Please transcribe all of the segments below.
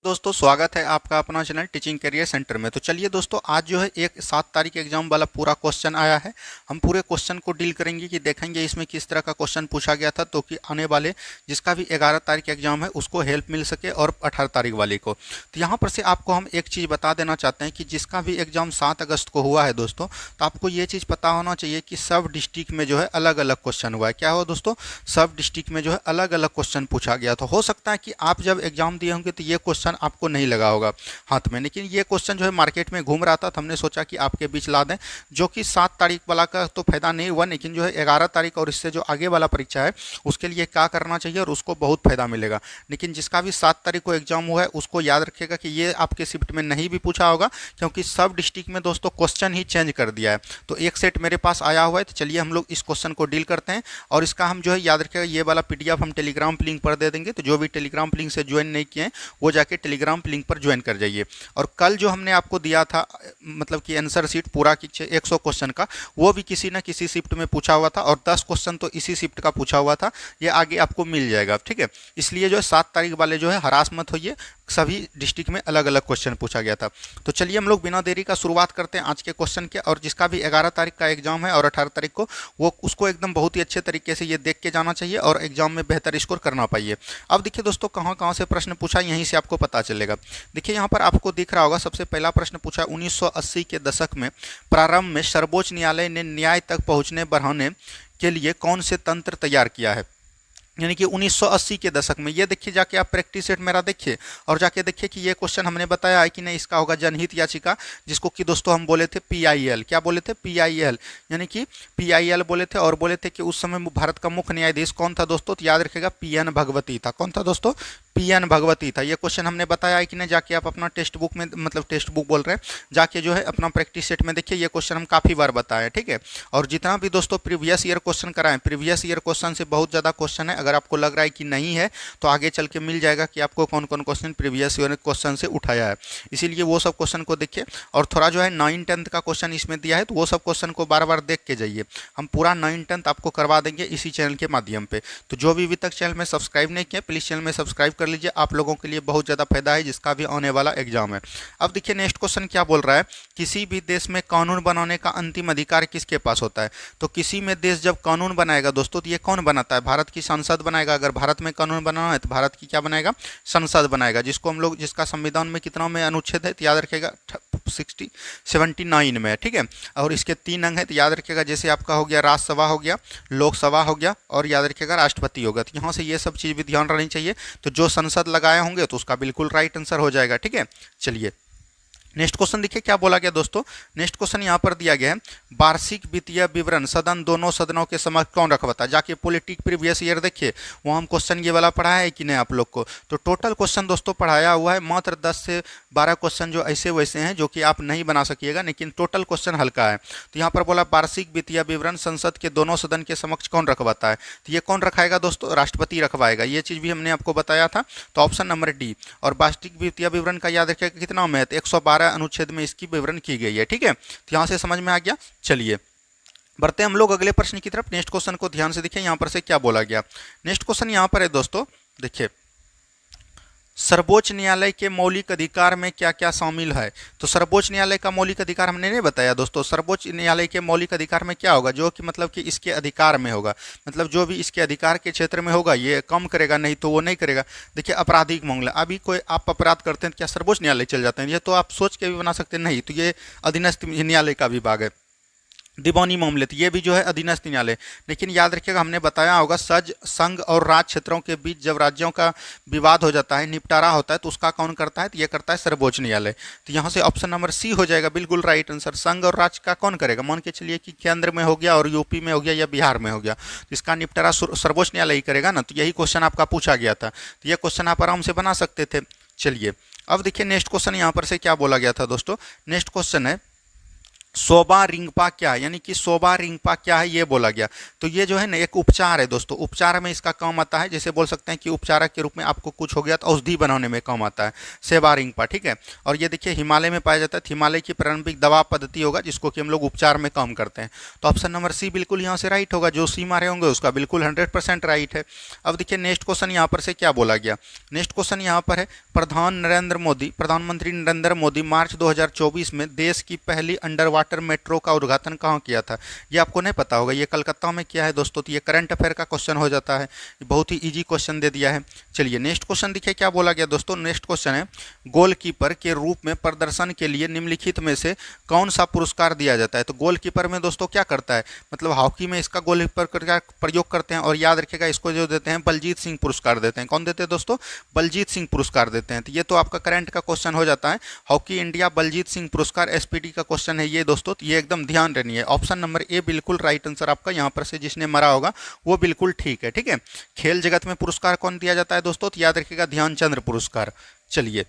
दोस्तों स्वागत है आपका अपना चैनल टीचिंग करियर सेंटर में। तो चलिए दोस्तों, आज जो है एक 7 तारीख एग्जाम वाला पूरा क्वेश्चन आया है। हम पूरे क्वेश्चन को डील करेंगे कि देखेंगे इसमें किस तरह का क्वेश्चन पूछा गया था, तो कि आने वाले जिसका भी 11 तारीख एग्जाम है उसको हेल्प मिल सके और 18 तारीख वाले को। तो यहाँ पर से आपको हम एक चीज़ बता देना चाहते हैं कि जिसका भी एग्जाम 7 अगस्त को हुआ है दोस्तों, तो आपको ये चीज़ पता होना चाहिए कि सब डिस्ट्रिक्ट में जो है अलग अलग क्वेश्चन हुआ है। क्या हुआ दोस्तों? सब डिस्ट्रिक्ट में जो है अलग अलग क्वेश्चन पूछा गया। तो हो सकता है कि आप जब एग्जाम दिए होंगे तो ये क्वेश्चन आपको नहीं लगा होगा हाथ में, लेकिन ये क्वेश्चन जो है मार्केट में घूम रहा था, तो हमने सोचा कि आपके बीच ला दें। जो कि 7 तारीख वाला का तो फायदा नहीं हुआ, लेकिन जो है 11 तारीख और इससे जो आगे वाला परीक्षा है उसके लिए क्या करना चाहिए और उसको बहुत फायदा मिलेगा। लेकिन जिसका भी 7 तारीख को एग्जाम हुआ है उसको याद रखिएगा कि ये आपके शिफ्ट में नहीं भी पूछा होगा, क्योंकि सब डिस्ट्रिक्ट में दोस्तों क्वेश्चन ही चेंज कर दिया है। तो एक सेट मेरे पास आया हुआ है, तो चलिए हम लोग इस क्वेश्चन को डील करते हैं। और इसका हम जो है याद रखिएगा, ये वाला PDF हम टेलीग्राम लिंक पर दे देंगे। तो जो भी टेलीग्राम लिंक से ज्वाइन नहीं किए हैं वो जाके टेलीग्राम लिंक पर ज्वाइन कर जाइए। और कल जो हमने आपको दिया था, मतलब कि आंसर शीट पूरा 100 क्वेश्चन का, वो भी किसी न किसी शिफ्ट में पूछा हुआ था, और 10 क्वेश्चन तो इसी शिफ्ट का पूछा हुआ था। ये आगे आपको मिल जाएगा, ठीक है। इसलिए जो है 7 तारीख वाले जो है हरास मत होइए, सभी डिस्ट्रिक्ट में अलग अलग क्वेश्चन पूछा गया था। तो चलिए हम लोग बिना देरी का शुरुआत करते हैं आज के क्वेश्चन के। और जिसका भी 11 तारीख का एग्जाम है और 18 तारीख को, वो उसको एकदम बहुत ही अच्छे तरीके से ये देख के जाना चाहिए और एग्जाम में बेहतर स्कोर करना पाइए। अब देखिए दोस्तों, कहाँ कहाँ से प्रश्न पूछा यहीं से आपको पता चलेगा। देखिए यहाँ पर आपको दिख रहा होगा, सबसे पहला प्रश्न पूछा 1980 के दशक में प्रारंभ में सर्वोच्च न्यायालय ने न्याय तक पहुँचने बढ़ाने के लिए कौन से तंत्र तैयार किया है। यानी कि 1980 के दशक में। ये देखिए, जाके आप प्रैक्टिस सेट मेरा देखिए और जाके देखिए कि ये क्वेश्चन हमने बताया है कि नहीं। इसका होगा जनहित याचिका, जिसको कि दोस्तों हम बोले थे PIL। क्या बोले थे? PIL, यानी कि PIL बोले थे। और बोले थे कि उस समय भारत का मुख्य न्यायाधीश कौन था दोस्तों? तो याद रखिएगा, PN भगवती था। कौन था दोस्तों? PN भगवती था। ये क्वेश्चन हमने बताया है कि नहीं, जाके आप अपना टेक्स्ट बुक में, मतलब टेक्स्ट बुक बोल रहे हैं, जाके जो है अपना प्रैक्टिस सेट में देखिए। ये क्वेश्चन हम काफ़ी बार बताए, ठीक है। और जितना भी दोस्तों प्रीवियस ईयर क्वेश्चन कराएं, प्रीवियस ईयर क्वेश्चन से बहुत ज़्यादा क्वेश्चन है। अगर आपको लग रहा है कि नहीं है, तो आगे चल के मिल जाएगा कि आपको कौन कौन क्वेश्चन प्रीवियस ईयर क्वेश्चन से उठाया है। इसीलिए वो सब क्वेश्चन को देखिए। और थोड़ा जो है 9-10 का क्वेश्चन इसमें दिया है, तो वो सब क्वेश्चन को बार बार देख के जाइए। हम पूरा 9-10 आपको करवा देंगे इसी चैनल के माध्यम पे। तो जो भी अभी तक चैनल में सब्सक्राइब नहीं किया, प्लीज़ चैनल में सब्सक्राइब कर लीजिए। आप लोगों के लिए बहुत ज़्यादा फायदा है जिसका भी आने वाला एग्जाम है। अब देखिए नेक्स्ट क्वेश्चन क्या बोल रहा है, किसी भी देश में कानून बनाने का अंतिम अधिकार किसके पास होता है। तो किसी में देश जब कानून बनाएगा दोस्तों, तो ये कौन बनाता है? भारत की संसद बनाएगा। अगर भारत में कानून बनाना है तो भारत की क्या बनाएगा? संसद बनाएगा। जिसको हम लोग, जिसका संविधान में कितना में अनुच्छेद है, तो याद रखिएगा 79 में, ठीक है। और इसके 3 अंग है, तो याद रखिएगा, जैसे आपका हो गया राज्यसभा हो गया, लोकसभा हो गया, और याद रखिएगा राष्ट्रपति होगा। तो यहाँ से ये सब चीज़ भी ध्यान रखनी चाहिए। तो जो संसद लगाए होंगे तो उसका बिल्कुल राइट आंसर हो जाएगा, ठीक है। चलिए नेक्स्ट क्वेश्चन देखिए क्या बोला गया दोस्तों। नेक्स्ट क्वेश्चन यहाँ पर दिया गया है, वार्षिक वित्तीय विवरण सदन दोनों सदनों के समक्ष कौन रखवाता है। जाके पॉलिटिक प्रीवियस ईयर देखिए, वो हम क्वेश्चन ये वाला पढ़ाया है कि नहीं आप लोग को। तो टोटल क्वेश्चन दोस्तों पढ़ाया हुआ है, मात्र 10 से 12 क्वेश्चन जो ऐसे वैसे हैं जो कि आप नहीं बना सकिएगा, लेकिन टोटल क्वेश्चन हल्का है। तो यहाँ पर बोला वार्षिक वित्तीय विवरण संसद के दोनों सदन के समक्ष कौन रखवाता है। तो ये कौन रखाएगा दोस्तों? राष्ट्रपति रखवाएगा। ये चीज़ भी हमने आपको बताया था। तो ऑप्शन नंबर डी। और वार्षिक वित्तीय विवरण का याद रखिएगा कितना में है, 112 अनुच्छेद में इसकी विवरण की गई है, ठीक है। तो यहां से समझ में आ गया। चलिए बढ़ते हम लोग अगले प्रश्न की तरफ। नेक्स्ट क्वेश्चन को ध्यान से देखिए, यहां पर से क्या बोला गया। नेक्स्ट क्वेश्चन यहां पर है दोस्तों, देखिए, सर्वोच्च न्यायालय के मौलिक अधिकार में क्या क्या शामिल है। तो सर्वोच्च न्यायालय का मौलिक अधिकार हमने नहीं बताया दोस्तों। सर्वोच्च न्यायालय के मौलिक अधिकार में क्या होगा, जो कि मतलब कि इसके अधिकार में होगा, मतलब जो भी इसके अधिकार के क्षेत्र में होगा ये कम करेगा, नहीं तो वो नहीं करेगा। देखिए आपराधिक मामला, अभी कोई आप अपराध करते हैं तो क्या सर्वोच्च न्यायालय चल जाते हैं? ये तो आप सोच के भी बना सकते हैं, नहीं तो ये अधीनस्थ न्यायालय का विभाग है। दीवानी मामले, तो ये भी जो है अधीनस्थ न्यायालय। लेकिन याद रखिएगा, हमने बताया होगा सज संघ और राज्य क्षेत्रों के बीच जब राज्यों का विवाद हो जाता है, निपटारा होता है, तो उसका कौन करता है? तो ये करता है सर्वोच्च न्यायालय। तो यहाँ से ऑप्शन नंबर सी हो जाएगा बिल्कुल राइट आंसर। संघ और राज्य का कौन करेगा? मान के चलिए कि केंद्र में हो गया और यूपी में हो गया या बिहार में हो गया, तो इसका निपटारा सर्वोच्च न्यायालय ही करेगा ना। तो यही क्वेश्चन आपका पूछा गया था, तो ये क्वेश्चन आप आराम से बना सकते थे। चलिए अब देखिए नेक्स्ट क्वेश्चन यहाँ पर से क्या बोला गया था दोस्तों। नेक्स्ट क्वेश्चन है, सोबा रिंगपा क्या है, यानी कि सोबा रिंगपा क्या है ये बोला गया। तो ये जो है ना एक उपचार है दोस्तों, उपचार में इसका काम आता है, जैसे बोल सकते हैं कि उपचारक के रूप में आपको कुछ हो गया तो औषधि बनाने में काम आता है सेबा रिंगपा, ठीक है। और ये देखिए हिमालय में पाया जाता है, हिमालय की प्रारंभिक दवा पद्धति होगा जिसको कि हम लोग उपचार में काम करते हैं। तो ऑप्शन नंबर सी बिल्कुल यहाँ से राइट होगा, जो सी मारे होंगे उसका बिल्कुल 100% राइट है। अब देखिए नेक्स्ट क्वेश्चन यहाँ पर से क्या बोला गया। नेक्स्ट क्वेश्चन यहाँ पर है, प्रधानमंत्री नरेंद्र मोदी मार्च 2024 में देश की पहली अंडर वाटर मेट्रो का उद्घाटन कहाँ किया था। ये आपको नहीं पता होगा, ये कलकत्ता में किया है दोस्तों। तो ये करंट अफेयर का क्वेश्चन हो जाता है, बहुत ही इजी क्वेश्चन दे दिया है। चलिए नेक्स्ट क्वेश्चन देखिए क्या बोला गया दोस्तों। नेक्स्ट क्वेश्चन है, गोलकीपर के रूप में प्रदर्शन के लिए निम्नलिखित में से कौन सा पुरस्कार दिया जाता है। तो गोलकीपर में दोस्तों क्या करता है, मतलब हॉकी में इसका गोलकीपर का प्रयोग करते हैं, और याद रखिएगा इसको जो देते हैं बलजीत सिंह पुरस्कार देते हैं। कौन देते हैं दोस्तों, बलजीत सिंह पुरस्कार देते हैं। तो ये तो आपका करंट का क्वेश्चन हो जाता है, हॉकी इंडिया बलजीत सिंह पुरस्कार एसपीटी का क्वेश्चन है ये दोस्तों। तो ये एकदम ध्यान रहनी है, ऑप्शन नंबर ए बिल्कुल राइट आंसर आपका यहाँ पर से जिसने मरा होगा वो बिल्कुल ठीक है, ठीक है। खेल जगत में पुरस्कार कौन दिया जाता है दोस्तों, तो याद रखिएगा ध्यानचंद्र पुरस्कार। चलिए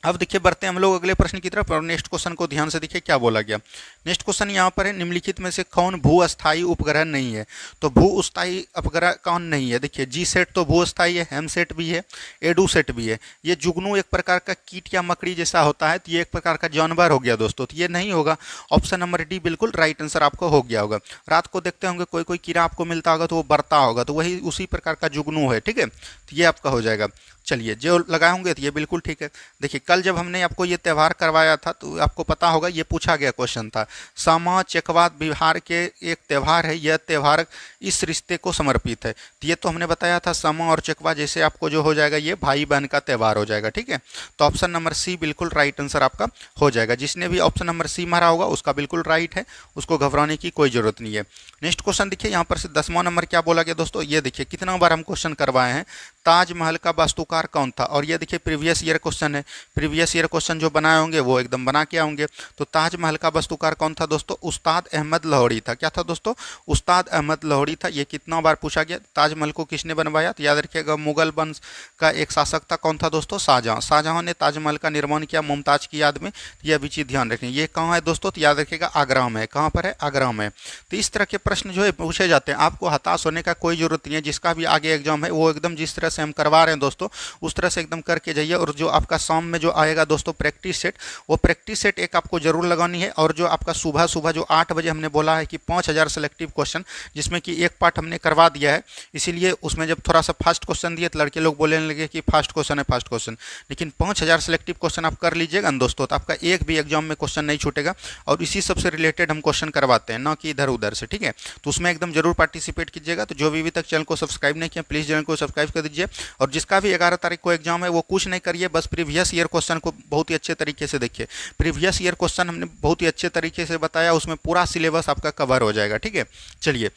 अब देखिए बढ़ते हैं हम लोग अगले प्रश्न की तरफ, और नेक्स्ट क्वेश्चन को ध्यान से देखिए क्या बोला गया। नेक्स्ट क्वेश्चन यहाँ पर है, निम्नलिखित में से कौन भू अस्थायी उपग्रह नहीं है। तो भू अस्थायी उपग्रह कौन नहीं है, देखिए जी सेट तो भू अस्थायी है, हेम सेट भी है, एडू सेट भी है। ये जुगनू एक प्रकार का कीट या मकड़ी जैसा होता है, तो ये एक प्रकार का जानवर हो गया दोस्तों। तो ये नहीं होगा, ऑप्शन नंबर डी बिल्कुल राइट आंसर आपको हो गया होगा। रात को देखते होंगे कोई कोई कीड़ा आपको मिलता होगा तो वो बरता होगा, तो वही उसी प्रकार का जुगनू है, ठीक है। तो ये आपका हो जाएगा। चलिए जो लगाए होंगे तो ये बिल्कुल ठीक है। देखिए कल जब हमने आपको ये त्यौहार करवाया था तो आपको पता होगा ये पूछा गया क्वेश्चन था, सामा चकवा बिहार के एक त्यौहार है, यह त्यौहार इस रिश्ते को समर्पित है। तो ये तो हमने बताया था सामा और चकवा जैसे आपको जो हो जाएगा ये भाई बहन का त्यौहार हो जाएगा, ठीक है। तो ऑप्शन नंबर सी बिल्कुल राइट आंसर आपका हो जाएगा। जिसने भी ऑप्शन नंबर सी मारा होगा उसका बिल्कुल राइट है, उसको घबराने की कोई जरूरत नहीं है। नेक्स्ट क्वेश्चन देखिए यहाँ पर से 10वां नंबर क्या बोला गया दोस्तों। ये देखिए कितना बार हम क्वेश्चन करवाए हैं, ताजमहल का वास्तुकार कौन था। और ये देखिए प्रीवियस ईयर क्वेश्चन है, प्रीवियस ईयर क्वेश्चन जो बनाए होंगे वो एकदम बना के होंगे। तो ताजमहल का वास्तुकार कौन था दोस्तों, उस्ताद अहमद लाहौरी था। क्या था दोस्तों, उस्ताद अहमद लाहौरी था। ये कितना बार पूछा गया। ताजमहल को किसने बनवाया, तो याद रखिएगा मुगल वंश का एक शासक था, कौन था दोस्तों, शाहजहां। शाहजहां ने ताजमहल का निर्माण किया मुमताज की याद में। यह भी चीज़ ध्यान रखें। ये कहाँ है दोस्तों, तो याद रखिएगा आगरा में है। कहाँ पर है, आगरा में। तो इस तरह के प्रश्न जो है पूछे जाते हैं, आपको हताश होने का कोई जरूरत नहीं है। जिसका भी आगे एग्जाम है वो एकदम जिस तरह से हम करवा रहे हैं दोस्तों उस तरह से एकदम करके जाइए। और जो आपका शाम में जो आएगा दोस्तों प्रैक्टिस सेट, वो प्रैक्टिस सेट एक आपको जरूर लगानी है। और जो आपका सुबह सुबह जो 8 बजे हमने बोला है कि 5000 सेलेक्टिव क्वेश्चन, जिसमें कि एक पार्ट हमने करवा दिया है, इसीलिए उसमें जब थोड़ा सा फास्ट क्वेश्चन दिए तो लड़के लोग बोलने लगे कि फास्ट क्वेश्चन है फास्ट क्वेश्चन। लेकिन 5000 सेलेक्टिव क्वेश्चन आप कर लीजिएगा ना दोस्तों, तो आपका एक भी एग्जाम में क्वेश्चन नहीं छूटेगा। और इसी सबसे रिलेटेड हम क्वेश्चन करवाते हैं, ना कि इधर उधर से, ठीक है। तो उसमें एकदम जरूर पार्टिसिपेट कीजिएगा। तो जो भी अभी तक चैनल को सब्सक्राइब नहीं किया प्लीज़ चैनल को सब्सक्राइब कर दीजिए। और जिसका भी 11 तारीख को एग्जाम है वो कुछ नहीं करिए, बस प्रीवियस ईयर क्वेश्चन को बहुत ही अच्छे तरीके से देखिए। प्रीवियस ईयर क्वेश्चन हमने बहुत ही अच्छे तरीके से बताया, उसमें पूरा सिलेबस आपका कवर हो जाएगा, ठीक है। चलिए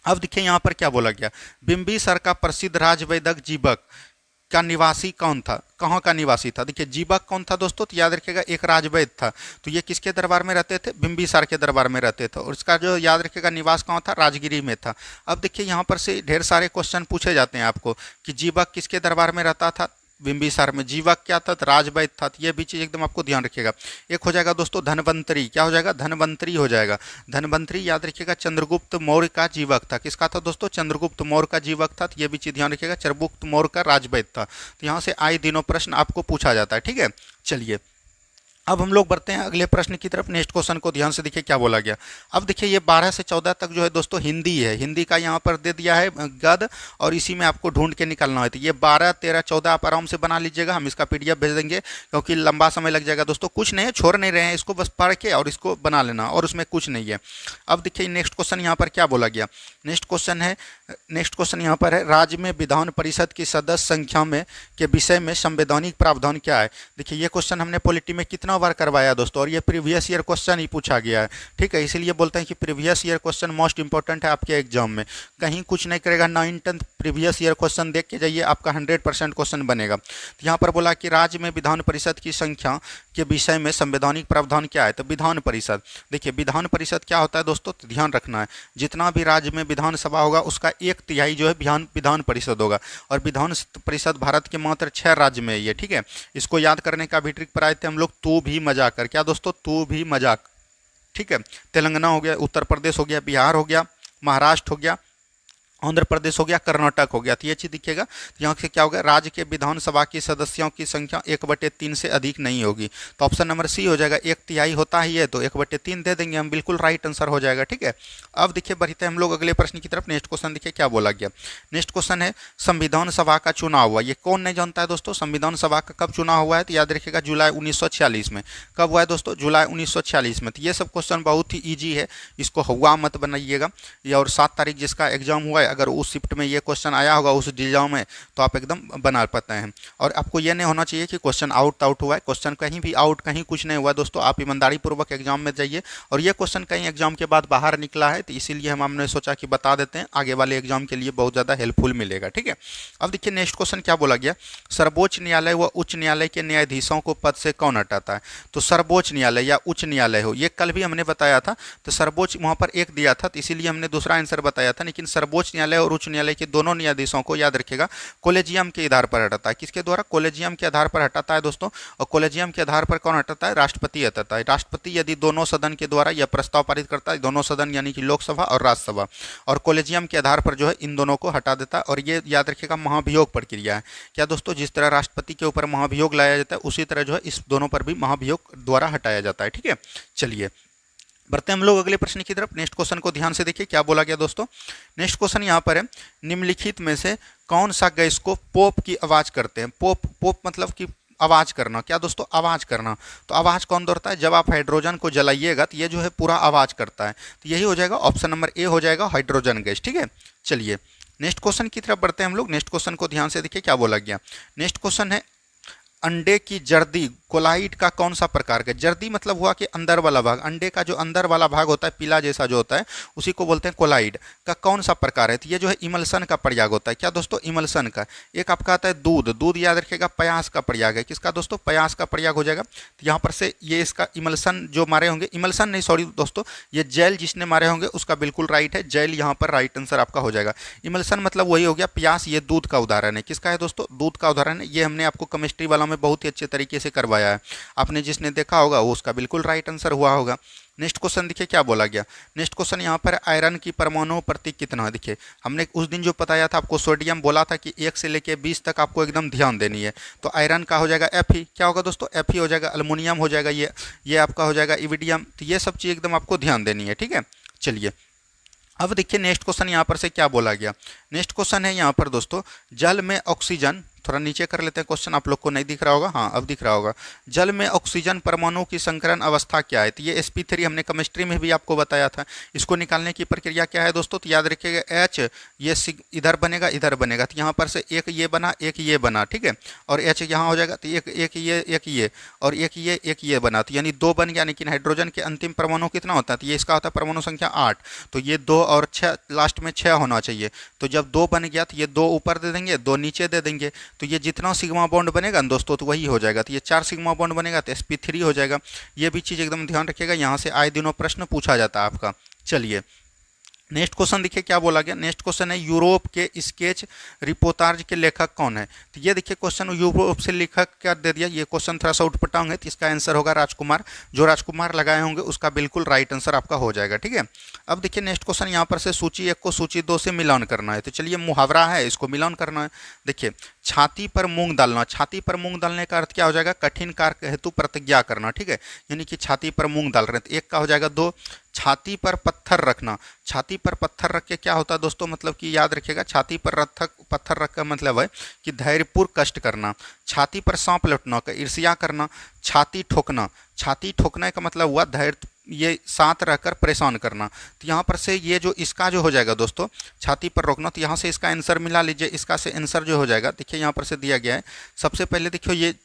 अब देखिए यहाँ पर क्या बोला गया। बिंबिसार का प्रसिद्ध राजवैदक जीवक का निवासी कौन था, कहाँ का निवासी था। देखिए जीवक कौन था दोस्तों, तो याद रखिएगा एक राजवैद था। तो ये किसके दरबार में रहते थे, बिंबिसार के दरबार में रहते थे। और इसका जो याद रखिएगा निवास कहाँ था, राजगिरी में था। अब देखिए यहाँ पर से ढेर सारे क्वेश्चन पूछे जाते हैं आपको कि जीवक किसके दरबार में रहता था, बिंबिसार में। जीवक क्या था, राजवैद था। तो ये भी चीज़ एकदम आपको ध्यान रखिएगा। एक हो जाएगा दोस्तों धनवंतरी, क्या हो जाएगा, धनवंतरी हो जाएगा। धनवंतरी याद रखिएगा चंद्रगुप्त मौर्य का जीवक था। किसका था दोस्तों, चंद्रगुप्त मौर्य का जीवक था। तो ये भी चीज़ ध्यान रखिएगा, चंद्रगुप्त मौर्य का राजवैद था। तो यहाँ से आए दिनों प्रश्न आपको पूछा जाता है, ठीक है। चलिए अब हम लोग बढ़ते हैं अगले प्रश्न की तरफ। नेक्स्ट क्वेश्चन को ध्यान से देखिए क्या बोला गया। अब देखिए ये 12 से 14 तक जो है दोस्तों हिंदी है। हिंदी का यहाँ पर दे दिया है गद, और इसी में आपको ढूंढ के निकालना है। तो ये 12, 13, 14 आप आराम से बना लीजिएगा। हम इसका PDF भेज देंगे क्योंकि लंबा समय लग जाएगा दोस्तों। कुछ नहीं है, छोड़ नहीं रहे हैं इसको, बस पढ़ के और इसको बना लेना, और उसमें कुछ नहीं है। अब देखिए नेक्स्ट क्वेश्चन यहाँ पर क्या बोला गया। नेक्स्ट क्वेश्चन यहाँ पर है, राज्य में विधान परिषद की सदस्य संख्या में के विषय में संवैधानिक प्रावधान क्या है। देखिए ये क्वेश्चन हमने पॉलिटी में कितना बार करवाया दोस्तों, और ये प्रीवियस ईयर क्वेश्चन ही पूछा गया है, ठीक है। इसीलिए बोलते हैं कि previous year question most important है आपके एग्जाम में। कहीं कुछ नहीं करेगा, 9th 10th previous year question देख के जाइए, आपका 100% क्वेश्चन बनेगा। तो यहाँ पर बोला कि राज्य में विधान परिषद की संख्या के विषय में संवैधानिक प्रावधान क्या है। तो विधान परिषद, देखिए विधान परिषद क्या होता है दोस्तों, तो ध्यान रखना है, जितना भी राज्य में विधानसभा होगा उसका 1/3 जो है विधान परिषद होगा। और विधान परिषद भारत के मात्र 6 राज्य में है ये, ठीक है। इसको याद करने का भी ट्रिक पर आए थे हम लोग, तू भी मजाक कर। क्या दोस्तों, तू भी मजाक, ठीक है। तेलंगाना हो गया, उत्तर प्रदेश हो गया, बिहार हो गया, महाराष्ट्र हो गया, आंध्र प्रदेश हो गया, कर्नाटक हो गया। तो ये चीज़ दिखेगा। तो यहाँ से क्या होगा, राज्य के विधानसभा की सदस्यों की संख्या 1/3 से अधिक नहीं होगी। तो ऑप्शन नंबर सी हो जाएगा। 1/3 होता ही है तो 1/3 दे देंगे हम, बिल्कुल राइट आंसर हो जाएगा। ठीक है। अब देखिए बढ़ते हैं हम लोग अगले प्रश्न की तरफ। नेक्स्ट क्वेश्चन देखिए क्या बोला गया। नेक्स्ट क्वेश्चन है संविधान सभा का चुनाव हुआ। ये कौन नहीं जानता है दोस्तों, संविधान सभा का कब चुनाव हुआ है? तो याद रखिएगा जुलाई 1946 में। कब हुआ है दोस्तों? जुलाई 1946 में। तो ये सब क्वेश्चन बहुत ही ईजी है, इसको हुआ मत बनाइएगा। और 7 तारीख जिसका एग्जाम हुआ है, अगर उस शिफ्ट में ये क्वेश्चन आया होगा उस एग्जाम में, तो आप एकदम बना पाते हैं। और आपको ये नहीं होना चाहिए कि क्वेश्चन आउट हुआ है। क्वेश्चन कहीं भी आउट, कहीं कुछ नहीं हुआ दोस्तों। आप ईमानदारी पूर्वक एग्जाम में जाइए। और ये क्वेश्चन कहीं एग्जाम के बाद बाहर निकला है, तो इसीलिए हमने सोचा कि बता देते हैं, आगे वाले एग्जाम के लिए बहुत ज़्यादा हेल्पफुल मिलेगा। ठीक है। अब देखिए नेक्स्ट क्वेश्चन क्या बोला गया। सर्वोच्च न्यायालय व उच्च न्यायालय के न्यायाधीशों को पद से कौन हटाता है? तो सर्वोच्च न्यायालय या उच्च न्यायालय हो, ये कल भी हमने बताया था। तो सर्वोच्च वहाँ पर एक दिया था, तो इसीलिए हमने दूसरा आंसर बताया था। लेकिन सर्वोच्च न्यायालय और उच्च न्यायालय के दोनों न्यायाधीशों को याद रखिएगा कॉलेजियम के आधार पर हटाता है। किसके द्वारा? कॉलेजियम के आधार पर हटाता है दोस्तों। और कॉलेजियम के आधार पर कौन हटाता है? राष्ट्रपति हटाता है। राष्ट्रपति यदि दोनों सदन के द्वारा यह प्रस्ताव पारित करता है, दोनों सदन यानी कि लोकसभा और राज्यसभा, और कॉलेजियम के आधार पर जो है इन दोनों को हटा देता है। और ये याद रखिएगा महाभियोग प्रक्रिया है। क्या दोस्तों? जिस तरह राष्ट्रपति के ऊपर महाभियोग लाया जाता है, उसी तरह जो है इस दोनों पर भी महाभियोग द्वारा हटाया जाता है। ठीक है। चलिए बढ़ते हैं हम लोग अगले प्रश्न की तरफ। नेक्स्ट क्वेश्चन को ध्यान से देखिए क्या बोला गया दोस्तों। नेक्स्ट क्वेश्चन यहाँ पर है, निम्नलिखित में से कौन सा गैस को पोप की आवाज करते हैं? पोप मतलब कि आवाज करना। क्या दोस्तों? आवाज करना। तो आवाज कौन दौड़ता है? जब आप हाइड्रोजन को जलाइएगा तो ये जो है पूरा आवाज करता है। तो यही हो जाएगा, ऑप्शन नंबर ए हो जाएगा, हाइड्रोजन गैस। ठीक है। चलिए नेक्स्ट क्वेश्चन की तरफ बढ़ते हैं हम लोग। नेक्स्ट क्वेश्चन को ध्यान से देखिए क्या बोला गया। नेक्स्ट क्वेश्चन है, अंडे की जर्दी कोलाइड का कौन सा प्रकार है? जर्दी मतलब हुआ कि अंदर वाला भाग, अंडे का जो अंदर वाला भाग होता है पीला जैसा जो होता है, उसी को बोलते हैं कोलाइड का कौन सा प्रकार है? तो ये जो है इमल्सन का प्रयाग होता है। क्या दोस्तों? इमल्सन का। एक आपका आता है दूध, दूध याद रखिएगा प्रयास का प्रयाग है। किसका दोस्तों? प्रयास का प्रयाग हो जाएगा। तो यहाँ पर से ये इसका इमल्सन जो मारे होंगे, इमल्सन नहीं सॉरी दोस्तों, ये जेल जिसने मारे होंगे उसका बिल्कुल राइट है, जेल यहाँ पर राइट आंसर आपका हो जाएगा। इमल्सन मतलब वही हो गया प्रयास, ये दूध का उदाहरण है। किसका है दोस्तों? दूध का उदाहरण है। ये हमने आपको केमिस्ट्री वाला में बहुत ही अच्छे तरीके से करवाया है। आपने जिसने देखा होगा वो उसका बिल्कुल राइट आंसर हुआ होगा। नेक्स्ट क्वेश्चन देखिए क्या बोला गया। नेक्स्ट क्वेश्चन यहाँ पर आयरन की परमाणु प्रतीक कितना है? देखिए हमने उस दिन जो बताया था आपको, सोडियम बोला था कि 1 से लेकर 20 तक आपको एकदम ध्यान देनी है। तो आयरन का हो जाएगा Fe। क्या होगा दोस्तों? Fe हो जाएगा। अल्युमिनियम हो जाएगा, ये आपका हो जाएगा इरिडियम। तो ये सब चीज़ एकदम आपको ध्यान देनी है। ठीक है। चलिए अब देखिए नेक्स्ट क्वेश्चन यहाँ पर से क्या बोला गया। नेक्स्ट क्वेश्चन है यहाँ पर दोस्तों, जल में ऑक्सीजन, थोड़ा नीचे कर लेते हैं क्वेश्चन, आप लोग को नहीं दिख रहा होगा, हाँ अब दिख रहा होगा। जल में ऑक्सीजन परमाणु की संकरण अवस्था क्या है? तो ये sp3 हमने केमिस्ट्री में भी आपको बताया था। इसको निकालने की प्रक्रिया क्या है दोस्तों? तो याद रखिएगा H ये इधर बनेगा, इधर बनेगा। तो यहाँ पर से एक ये बना, एक ये बना। ठीक है। और H यहाँ हो जाएगा, तो एक ये और एक ये बना। तो यानी 2 बन गया। लेकिन हाइड्रोजन के अंतिम परमाणु कितना होता है? तो ये इसका होता है परमाणु संख्या 8। तो ये 2 और 6 लास्ट में 6 होना चाहिए। तो जब 2 बन गया तो ये 2 ऊपर दे देंगे, 2 नीचे दे देंगे। तो ये जितना सिग्मा बॉन्ड बनेगा ना दोस्तों तो वही हो जाएगा। तो ये 4 सिग्मा बॉन्ड बनेगा तो sp3 हो जाएगा। ये भी चीज़ एकदम ध्यान रखिएगा, यहाँ से आए दिनों प्रश्न पूछा जाता है आपका। चलिए नेक्स्ट क्वेश्चन देखिए क्या बोला गया। नेक्स्ट क्वेश्चन है, यूरोप के स्केच रिपोर्टाज के लेखक कौन है? तो ये देखिए क्वेश्चन यूरोप से लेखक क्या दे दिया। ये क्वेश्चन थोड़ा सा उटपटांग है, तो इसका आंसर होगा राजकुमार। जो राजकुमार लगाए होंगे उसका बिल्कुल राइट आंसर आपका हो जाएगा। ठीक है। अब देखिए नेक्स्ट क्वेश्चन यहाँ पर से सूची 1 को सूची 2 से मिलान करना है। तो चलिए मुहावरा है, इसको मिलान करना है। देखिए छाती पर मूंग डालना, छाती पर मूंग डालने का अर्थ क्या हो जाएगा? कठिन कार्य हेतु प्रतिज्ञा करना। ठीक है। यानी कि छाती पर मूंग डाल रहे हैं, तो 1 का हो जाएगा 2। छाती पर पत्थर रखना, छाती पर पत्थर रख के क्या होता है दोस्तों? मतलब कि याद रखिएगा छाती पर पत्थर रख का मतलब है कि धैर्यपूर्वक कष्ट करना। छाती पर सांप लौटना का ईर्ष्या करना। छाती ठोकना, छाती ठोकने का मतलब हुआ धैर्य, ये साथ रहकर परेशान करना। तो यहाँ पर से ये जो इसका जो हो जाएगा दोस्तों छाती पर रोकना, तो यहाँ से इसका आंसर मिला लीजिए। इसका से आंसर जो हो जाएगा देखिए यहाँ पर से दिया गया है। सबसे पहले देखियो ये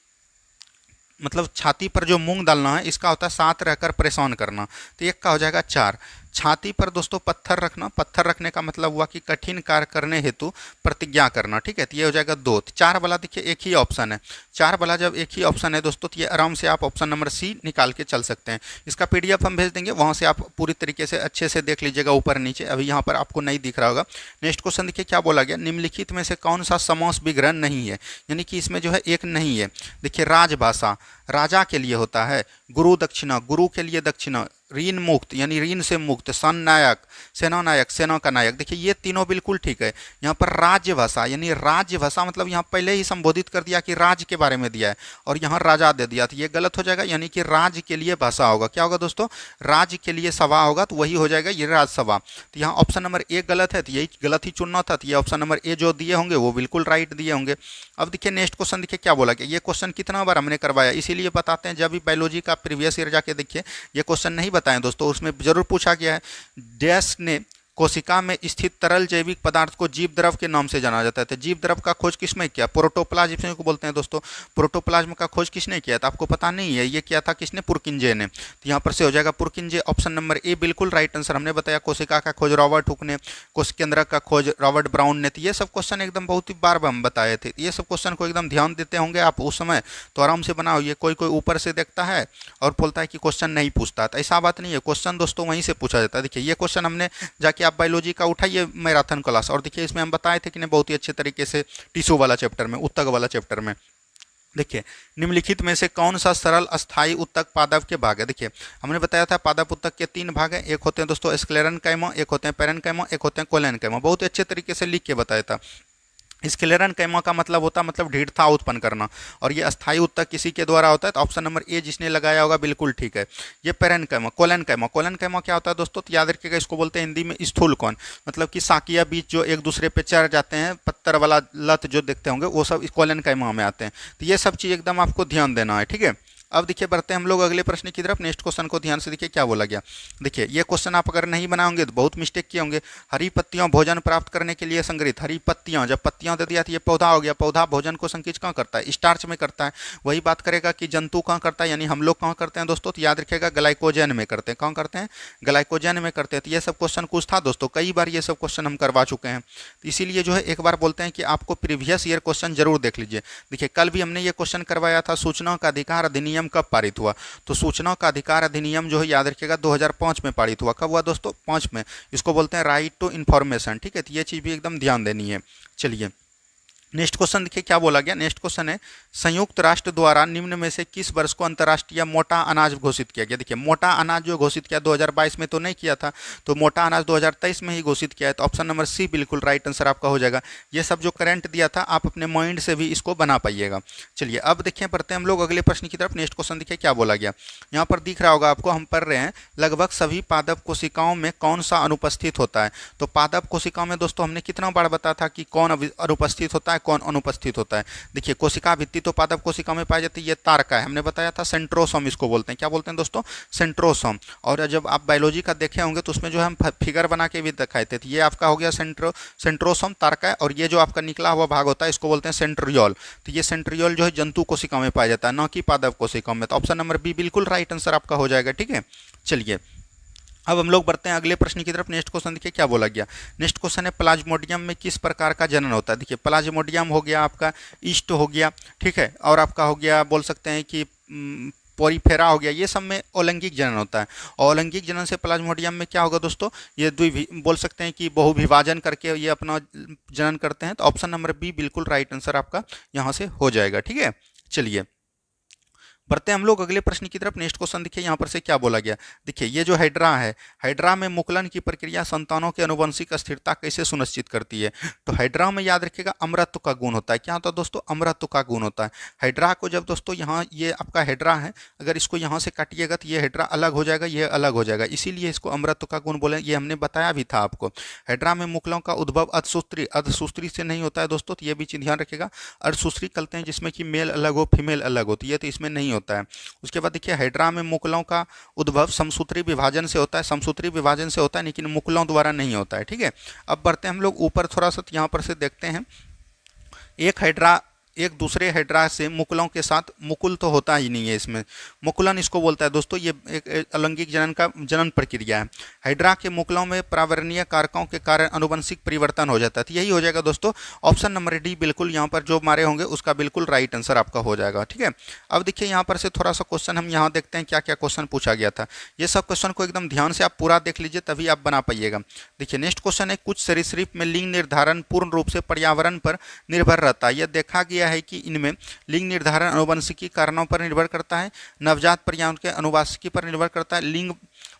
मतलब छाती पर जो मूंग डालना है इसका होता है साथ रहकर परेशान करना। तो 1 का हो जाएगा 4। छाती पर दोस्तों पत्थर रखना, पत्थर रखने का मतलब हुआ कि कठिन कार्य करने हेतु प्रतिज्ञा करना। ठीक है। तो ये हो जाएगा 2। 4 वाला देखिए एक ही ऑप्शन है। 4 वाला जब एक ही ऑप्शन है दोस्तों तो ये आराम से आप ऑप्शन नंबर सी निकाल के चल सकते हैं। इसका PDF हम भेज देंगे, वहाँ से आप पूरी तरीके से अच्छे से देख लीजिएगा ऊपर नीचे। अभी यहाँ पर आपको नहीं दिख रहा होगा। नेक्स्ट क्वेश्चन देखिए क्या बोला गया। निम्नलिखित में से कौन सा समास विग्रह नहीं है? यानी कि इसमें जो है एक नहीं है। देखिए राजभाषा राजा के लिए होता है, गुरु दक्षिणा, गुरु के लिए दक्षिणा, ऋण मुक्त यानी ऋण से मुक्त, सन नायक, सेना नायक, सेना का नायक। देखिए ये तीनों बिल्कुल ठीक है। यहाँ पर राज्य भाषा यानी राज्य भाषा मतलब यहाँ पहले ही संबोधित कर दिया कि राज्य के बारे में दिया है और यहाँ राजा दे दिया, तो ये गलत हो जाएगा। यानी कि राज्य के लिए भाषा होगा, क्या होगा दोस्तों, राज्य के लिए सभा होगा, तो वही हो जाएगा ये राज्यसभा। तो यहाँ ऑप्शन नंबर ए गलत है, तो यही गलत ही चुनना था। तो ये ऑप्शन नंबर ए जो दिए होंगे वो बिल्कुल राइट दिए होंगे। अब देखिए नेक्स्ट क्वेश्चन, देखिए क्या बोला गया। ये क्वेश्चन कितना बार हमने करवाया, इसीलिए बताते हैं। जब भी बायोलॉजी का प्रीवियस ईयर जाके देखिए, ये क्वेश्चन नहीं बताएं दोस्तों, उसमें जरूर पूछा गया है। डैश ने कोशिका में स्थित तरल जैविक पदार्थ को जीव द्रव के नाम से जाना जाता है। तो जीव द्रव का खोज किसने किया, प्रोटोप्लाज्म को बोलते हैं दोस्तों। प्रोटोप्लाज्म का खोज किसने किया, तो आपको पता नहीं है, ये किया था किसने, पुरकिंजे ने। तो यहाँ पर से हो जाएगा पुरकिंजे। ऑप्शन नंबर ए बिल्कुल राइट आंसर। हमने बताया कोशिका का खोज रॉबर्ट हुक ने, कोश केंद्रक का खोज रॉबर्ट ब्राउन ने। तो ये सब क्वेश्चन एकदम बहुत ही बार हम बताए थे। ये सब क्वेश्चन को एकदम ध्यान देते होंगे आप उस समय, तो आराम से बनाओ। ये कोई कोई ऊपर से देखता है और बोलता है कि क्वेश्चन नहीं पूछता, तो ऐसा बात नहीं है, क्वेश्चन दोस्तों वहीं से पूछा जाता है। देखिए ये क्वेश्चन हमने जाके आप बायोलॉजी का उठाइए मैराथन क्लास, और देखिए इसमें हम बताए थे कि नहीं बहुत ही अच्छे तरीके से टिश्यू वाला चैप्टर में, उत्तक वाला चैप्टर में। देखिए निम्नलिखित में से कौन सा सरल अस्थायी उत्तक पादप के भाग है। देखिए हमने बताया था पादप उत्तक के 3 भाग हैं, एक होते हैं दोस्तों स्क्लेरेनकाइमा, एक होते हैं पेरेनकाइमा, एक होते हैं कोलेनकाइमा। बहुत अच्छे तरीके से लिख के बताया था। स्क्लेरेनकाइमा का मतलब होता है मतलब ढीठता उत्पन्न करना, और ये अस्थायी उत्तक किसी के द्वारा होता है। तो ऑप्शन नंबर ए जिसने लगाया होगा बिल्कुल ठीक है। ये पेरेनकाइमा, कोलेनकाइमा, कोलेनकाइमा क्या होता है दोस्तों, तो याद रखिएगा, इसको बोलते हैं हिंदी में स्थूल कौन, मतलब कि साकिया बीज जो एक दूसरे पे चढ़ जाते हैं, पत्थर वाला लत जो देखते होंगे, वो सब कोलेनकाइमा में आते हैं। तो ये सब चीज़ एकदम आपको ध्यान देना है, ठीक है। अब देखिए बढ़ते हैं हम लोग अगले प्रश्न की तरफ। नेक्स्ट क्वेश्चन को ध्यान से देखिए क्या बोला गया। देखिए ये क्वेश्चन आप अगर नहीं बनाओगे तो बहुत मिस्टेक किए होंगे। हरी पत्तियां भोजन प्राप्त करने के लिए संग्रहित, हरी पत्तियां, जब पत्तियां दे दिया तो ये पौधा हो गया। पौधा भोजन को संकिच कहाँ करता है, स्टार्च में करता है। वही बात करेगा कि जंतु कहाँ करता है, यानी हम लोग कहाँ करते हैं दोस्तों, तो याद रखिएगा ग्लाइकोजन में करते हैं। कहाँ करते हैं, ग्लाइकोजन में करते हैं। तो ये सब क्वेश्चन कुछ था दोस्तों, कई बार ये सब क्वेश्चन हम करवा चुके हैं, तो इसीलिए जो है एक बार बोलते हैं कि आपको प्रीवियस ईयर क्वेश्चन जरूर देख लीजिए। देखिए कल भी हमने ये क्वेश्चन करवाया था, सूचना का अधिकार अधिनियम कब पारित हुआ। तो सूचना का अधिकार अधिनियम जो है याद रखिएगा 2005 में पारित हुआ। कब हुआ दोस्तों, 5 में। इसको बोलते हैं राइट टू इन्फॉर्मेशन, ठीक है। तो ये चीज़ भी एकदम ध्यान देनी है। चलिए नेक्स्ट क्वेश्चन देखिए क्या बोला गया। नेक्स्ट क्वेश्चन है संयुक्त राष्ट्र द्वारा निम्न में से किस वर्ष को अंतर्राष्ट्रीय मोटा अनाज घोषित किया गया। देखिए मोटा अनाज जो घोषित किया 2022 में तो नहीं किया था, तो मोटा अनाज 2023 में ही घोषित किया है। तो ऑप्शन नंबर सी बिल्कुल राइट आंसर आपका हो जाएगा। ये सब जो करंट दिया था आप अपने माइंड से भी इसको बना पाइएगा। चलिए अब देखिए बढ़ते हैं हम लोग अगले प्रश्न की तरफ। नेक्स्ट क्वेश्चन देखिए क्या बोला गया। यहाँ पर दिख रहा होगा आपको, हम पढ़ रहे हैं लगभग सभी पादप कोशिकाओं में कौन सा अनुपस्थित होता है। तो पादप कोशिकाओं में दोस्तों हमने कितना बार बताया था कि कौन अनुपस्थित होता है, कौन अनुपस्थित होता है। देखिए कोशिका भित्ति तो पादप कोशिका में पाई जाती है, ये तारका है, हमने बताया था सेंट्रोसोम इसको बोलते हैं। क्या बोलते हैं दोस्तों, सेंट्रोसोम। और जब आप बायोलॉजी का देखे होंगे तो उसमें जो हम फिगर बना के भी दिखाए थे, ये आपका हो गया सेंट्रोसोम तारका है, और ये जो आपका निकला हुआ भाग होता है इसको बोलते हैं सेंट्रियोल। तो ये सेंट्रियोल जो है जंतु कोशिका में पाया जाता है, न कि पादप कोशिका में। तो ऑप्शन नंबर बी बिल्कुल राइट आंसर आपका हो जाएगा, ठीक है। चलिए अब हम लोग बढ़ते हैं अगले प्रश्न की तरफ। नेक्स्ट क्वेश्चन देखिए क्या बोला गया। नेक्स्ट क्वेश्चन है प्लाज्मोडियम में किस प्रकार का जनन होता है। देखिए प्लाज्मोडियम हो गया आपका ईस्ट हो गया, ठीक है, और आपका हो गया बोल सकते हैं कि पोरीफेरा हो गया, ये सब में अलैंगिक जनन होता है। और अलैंगिक जनन से प्लाज्मोडियम में क्या होगा दोस्तों, ये बोल सकते हैं कि बहुविभाजन करके ये अपना जनन करते हैं। तो ऑप्शन नंबर बी बिल्कुल राइट आंसर आपका यहाँ से हो जाएगा, ठीक है। चलिए बढ़ते हैं हम लोग अगले प्रश्न की तरफ। नेक्स्ट क्वेश्चन देखिए यहाँ पर से क्या बोला गया। देखिए ये जो हाइड्रा है, हाइड्रा में मुकुलन की प्रक्रिया संतानों के अनुवंशिक स्थिरता कैसे सुनिश्चित करती है। तो हाइड्रा में याद रखिएगा अमरत्व का गुण होता है। क्या होता है दोस्तों, अमरत्व का गुण होता है। हाइड्रा को जब दोस्तों यहाँ ये आपका हाइड्रा है, अगर इसको यहाँ से काटिएगा तो ये हाइड्रा अलग हो जाएगा, ये अलग हो जाएगा, इसीलिए इसको अमरत्व का गुण बोले। ये हमने बताया भी था आपको। हाइड्रा में मुकुलों का उद्भव अर्धसूत्री से नहीं होता है दोस्तों, तो ये भी चीज ध्यान रखिएगा। अर्धसूत्री कहते हैं जिसमें कि मेल अलग हो फीमेल अलग होती है, तो इसमें नहीं होता है। उसके बाद देखिए हाइड्रा में मुकुलों का उद्भव समसूत्री विभाजन से होता है, समसूत्री विभाजन से होता है लेकिन मुकुलों द्वारा नहीं होता है, ठीक है। अब बढ़ते हैं हम लोग ऊपर थोड़ा सा, यहाँ पर से देखते हैं। एक हाइड्रा एक दूसरे हाइड्रा से मुकुलों के साथ, मुकुल तो होता ही नहीं है इसमें, मुकुलन इसको बोलता है दोस्तों। ये एक अलैंगिक जनन का जनन प्रक्रिया है। हाइड्रा के मुकुलों में प्रावरणीय कारकों के कारण अनुवंशिक परिवर्तन हो जाता है। तो यही हो जाएगा दोस्तों ऑप्शन नंबर डी बिल्कुल यहाँ पर जो मारे होंगे उसका बिल्कुल राइट आंसर आपका हो जाएगा, ठीक है। अब देखिए यहाँ पर से थोड़ा सा क्वेश्चन हम यहाँ देखते हैं क्या क्या क्वेश्चन पूछा गया था। ये सब क्वेश्चन को एकदम ध्यान से आप पूरा देख लीजिए तभी आप बना पाइएगा। देखिए नेक्स्ट क्वेश्चन है कुछ सरीसृप में लिंग निर्धारण पूर्ण रूप से पर्यावरण पर निर्भर रहता है। यह देखा गया गया है कि इनमें लिंग निर्धारण आनुवंशिकी कारणों पर निर्भर करता है, नवजात पर्यावरण के अनुवांशिकी पर निर्भर करता है, लिंग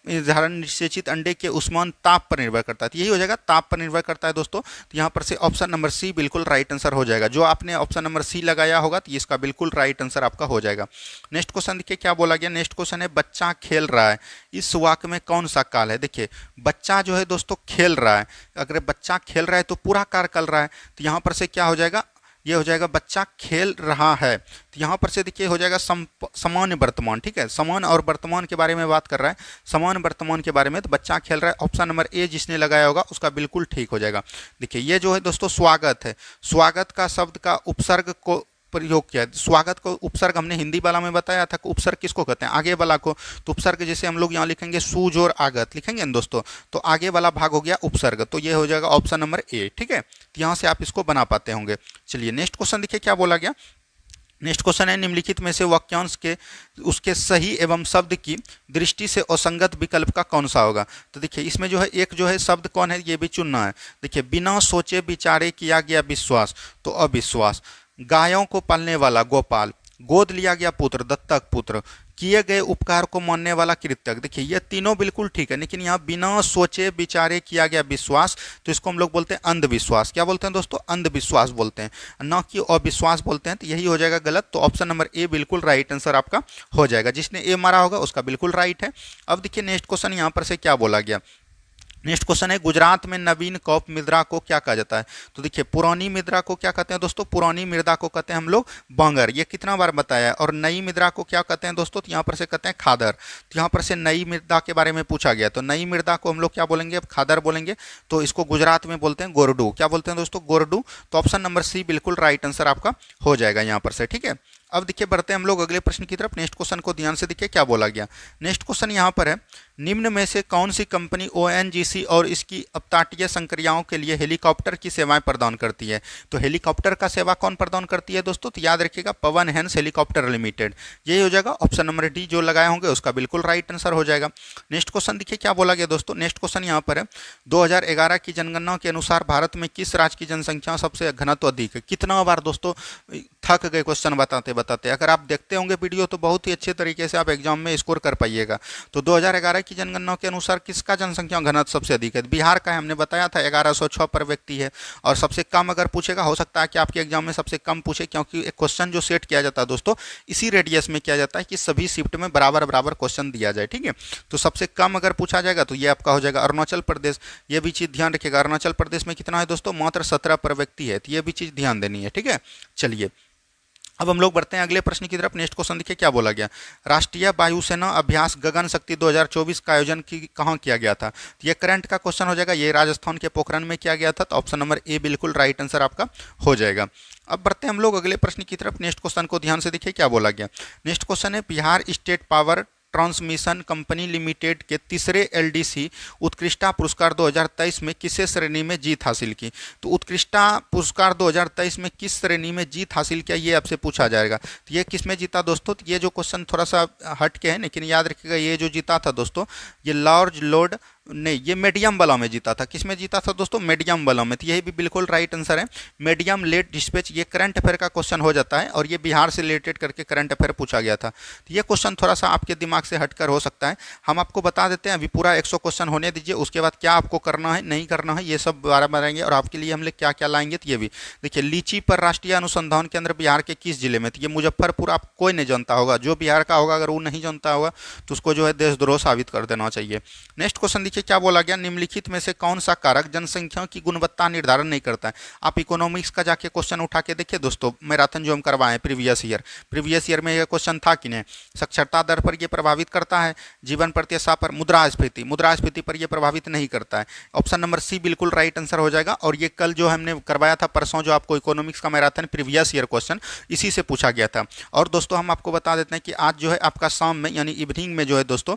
निर्धारण निषेचित अंडे के उष्मान ताप पर निर्भर करता है। तो यही हो जाएगा, ताप पर निर्भर करता है दोस्तों। तो यहाँ पर से ऑप्शन नंबर सी बिल्कुल राइट आंसर हो जाएगा। जो आपने ऑप्शन नंबर सी लगाया होगा तो इसका बिल्कुल राइट आंसर आपका हो जाएगा। नेक्स्ट क्वेश्चन देखिए क्या बोला गया। नेक्स्ट क्वेश्चन है बच्चा खेल रहा है, इस वाक्य में कौन सा काल है। देखिए बच्चा जो है दोस्तों खेल रहा है, अगर बच्चा खेल रहा है तो पूरा काल कर रहा है। तो यहाँ पर से क्या हो जाएगा, ये हो जाएगा बच्चा खेल रहा है। तो यहाँ पर से देखिए हो जाएगा समान वर्तमान। ठीक है, समान और वर्तमान के बारे में बात कर रहा है, समान वर्तमान के बारे में। तो बच्चा खेल रहा है, ऑप्शन नंबर ए जिसने लगाया होगा उसका बिल्कुल ठीक हो जाएगा। देखिए ये जो है दोस्तों स्वागत है, स्वागत का शब्द का उपसर्ग को प्रयोग किया है। स्वागत को उपसर्ग हमने हिंदी वाला में बताया था कि उपसर्ग किसको कहते हैं, आगे वाला को। तो उपसर्ग जैसे हम लोग यहाँ लिखेंगे सूज और आगत लिखेंगे ना दोस्तों, तो आगे वाला भाग हो गया उपसर्ग। तो ये हो जाएगा ऑप्शन नंबर ए। ठीक है, तो यहाँ से आप इसको बना पाते होंगे। चलिए नेक्स्ट क्वेश्चन देखिए क्या बोला गया। नेक्स्ट क्वेश्चन है निम्नलिखित में से वाक्यांश के उसके सही एवं शब्द की दृष्टि से असंगत विकल्प का कौन सा होगा। तो देखिए इसमें जो है एक जो है शब्द कौन है ये भी चुनना है। देखिए बिना सोचे विचारे किया गया विश्वास, तो अविश्वास। गायों को पालने वाला गोपाल, गोद लिया गया पुत्र दत्तक पुत्र, किए गए उपकार को मानने वाला कृतज्ञ। देखिए ये तीनों बिल्कुल ठीक है, लेकिन यहाँ बिना सोचे विचारे किया गया विश्वास, तो इसको हम लोग बोलते हैं अंधविश्वास। क्या बोलते हैं दोस्तों, अंधविश्वास बोलते हैं, न कि अविश्वास बोलते हैं। तो यही हो जाएगा गलत। तो ऑप्शन नंबर ए बिल्कुल राइट आंसर आपका हो जाएगा। जिसने ए मारा होगा उसका बिल्कुल राइट है। अब देखिए नेक्स्ट क्वेश्चन यहाँ पर से क्या बोला गया। नेक्स्ट क्वेश्चन है गुजरात में नवीन कौप मृदा को क्या कहा जाता है। तो देखिए पुरानी मृदा को क्या कहते हैं दोस्तों, पुरानी मृदा को कहते हैं हम लोग बांगर। ये कितना बार बताया है। और नई मृदा को क्या कहते हैं दोस्तों, तो यहाँ पर से कहते हैं खादर। तो यहाँ पर से नई मृदा के बारे में पूछा गया, तो नई मृदा को हम लोग क्या बोलेंगे, खादर बोलेंगे। तो इसको गुजरात में बोलते हैं गोरडू। क्या बोलते हैं दोस्तों, गोरडू। तो ऑप्शन नंबर सी बिल्कुल राइट आंसर आपका हो जाएगा यहाँ पर से। ठीक है, अब देखिए बढ़ते हैं हम लोग अगले प्रश्न की तरफ। नेक्स्ट क्वेश्चन को ध्यान से देखिए क्या बोला गया। नेक्स्ट क्वेश्चन यहाँ पर है निम्न में से कौन सी कंपनी ओएनजीसी और इसकी अपतटीय संक्रियाओं के लिए हेलीकॉप्टर की सेवाएं प्रदान करती है। तो हेलीकॉप्टर का सेवा कौन प्रदान करती है दोस्तों, तो याद रखिएगा पवन हैंस हेलीकॉप्टर लिमिटेड। यही हो जाएगा ऑप्शन नंबर डी जो लगाए होंगे उसका बिल्कुल राइट आंसर हो जाएगा। नेक्स्ट क्वेश्चन देखिए क्या बोला गया दोस्तों। नेक्स्ट क्वेश्चन यहाँ पर है 2011 की जनगणना के अनुसार भारत में किस राज्य की जनसंख्या सबसे घनत्व अधिक है। कितना बार दोस्तों थक गए क्वेश्चन बताते बताते। अगर आप देखते होंगे वीडियो तो बहुत ही अच्छे तरीके से आप एग्जाम में स्कोर कर पाइएगा। तो 2011 की जनगणना के अनुसार किसका जनसंख्या घनत्व सबसे अधिक है। बिहार का है, हमने बताया था 1106 पर व्यक्ति है। और सबसे कम अगर पूछेगा, हो सकता है कि आपके एग्जाम में सबसे कम पूछे, क्योंकि एक क्वेश्चन जो सेट किया जाता है दोस्तों इसी रेडियस में किया जाता है कि सभी शिफ्ट में बराबर बराबर क्वेश्चन दिया जाए। ठीक है, तो सबसे कम अगर पूछा जाएगा तो ये आपका हो जाएगा अरुणाचल प्रदेश। ये भी चीज़ ध्यान रखिएगा, अरुणाचल प्रदेश में कितना है दोस्तों, मात्र 17 पर व्यक्ति है। तो ये भी चीज़ ध्यान देनी है। ठीक है, चलिए अब हम लोग बढ़ते हैं अगले प्रश्न की तरफ। नेक्स्ट क्वेश्चन देखिए क्या बोला गया। राष्ट्रीय वायुसेना अभ्यास गगन शक्ति 2024 का आयोजन कहाँ किया गया था। तो ये करंट का क्वेश्चन हो जाएगा, ये राजस्थान के पोखरण में किया गया था। तो ऑप्शन नंबर ए बिल्कुल राइट आंसर आपका हो जाएगा। अब बढ़ते हैं हम लोग अगले प्रश्न की तरफ। नेक्स्ट क्वेश्चन को ध्यान से देखिए क्या बोला गया। नेक्स्ट क्वेश्चन है Bihar state power transmission company limited के तीसरे एलडीसी उत्कृष्टता पुरस्कार 2023 में किस श्रेणी में जीत हासिल की। तो उत्कृष्टता पुरस्कार 2023 में किस श्रेणी में जीत हासिल किया ये आपसे पूछा जाएगा। तो ये किस में जीता दोस्तों, तो ये जो क्वेश्चन थोड़ा सा हट के है, लेकिन याद रखिएगा ये जो जीता था दोस्तों ये लार्ज लोड नहीं, ये मीडियम बलों में जीता था। किस में जीता था दोस्तों, मीडियम बलों में। तो यही भी बिल्कुल राइट आंसर है, मीडियम लेड डिस्पैच। ये करंट अफेयर का क्वेश्चन हो जाता है और ये बिहार से रिलेटेड करके करंट अफेयर पूछा गया था। तो ये क्वेश्चन थोड़ा सा आपके दिमाग से हटकर हो सकता है। हम आपको बता देते हैं, अभी पूरा 100 क्वेश्चन होने दीजिए, उसके बाद क्या आपको करना है नहीं करना है ये सब बारे में बताएंगे। और आपके लिए हम लोग क्या क्या लाएंगे तो ये भी देखिए। लीची पर राष्ट्रीय अनुसंधान केंद्र बिहार के किस जिले में। तो ये मुजफ्फरपुर। आप कोई नहीं जानता होगा, जो बिहार का होगा अगर वो नहीं जानता होगा तो उसको जो है देशद्रोह साबित कर देना चाहिए। नेक्स्ट क्वेश्चन देखिए क्या बोला गया। निम्नलिखित में से कौन सा कारक जनसंख्या की गुणवत्ता निर्धारण नहीं करता है। आप इकोनॉमिक्स का जाके क्वेश्चन उठा के देखिए दोस्तों, मैराथन जो हम करवाएं प्रीवियस ईयर में यह क्वेश्चन था कि नहीं। साक्षरता दर पर यह प्रभावित करता है, जीवन प्रत्याशा पर, मुद्रास्फीति पर यह प्रभावित नहीं करता है। ऑप्शन नंबर सी बिल्कुल राइट आंसर हो जाएगा। और ये कल जो हमने करवाया था परसों, जो आपको इकोनॉमिक्स का मैराथन प्रीवियस ईयर क्वेश्चन इसी से पूछा गया था। और दोस्तों हम आपको बता देते हैं कि आज जो है आपका शाम में यानी इवनिंग में जो है दोस्तों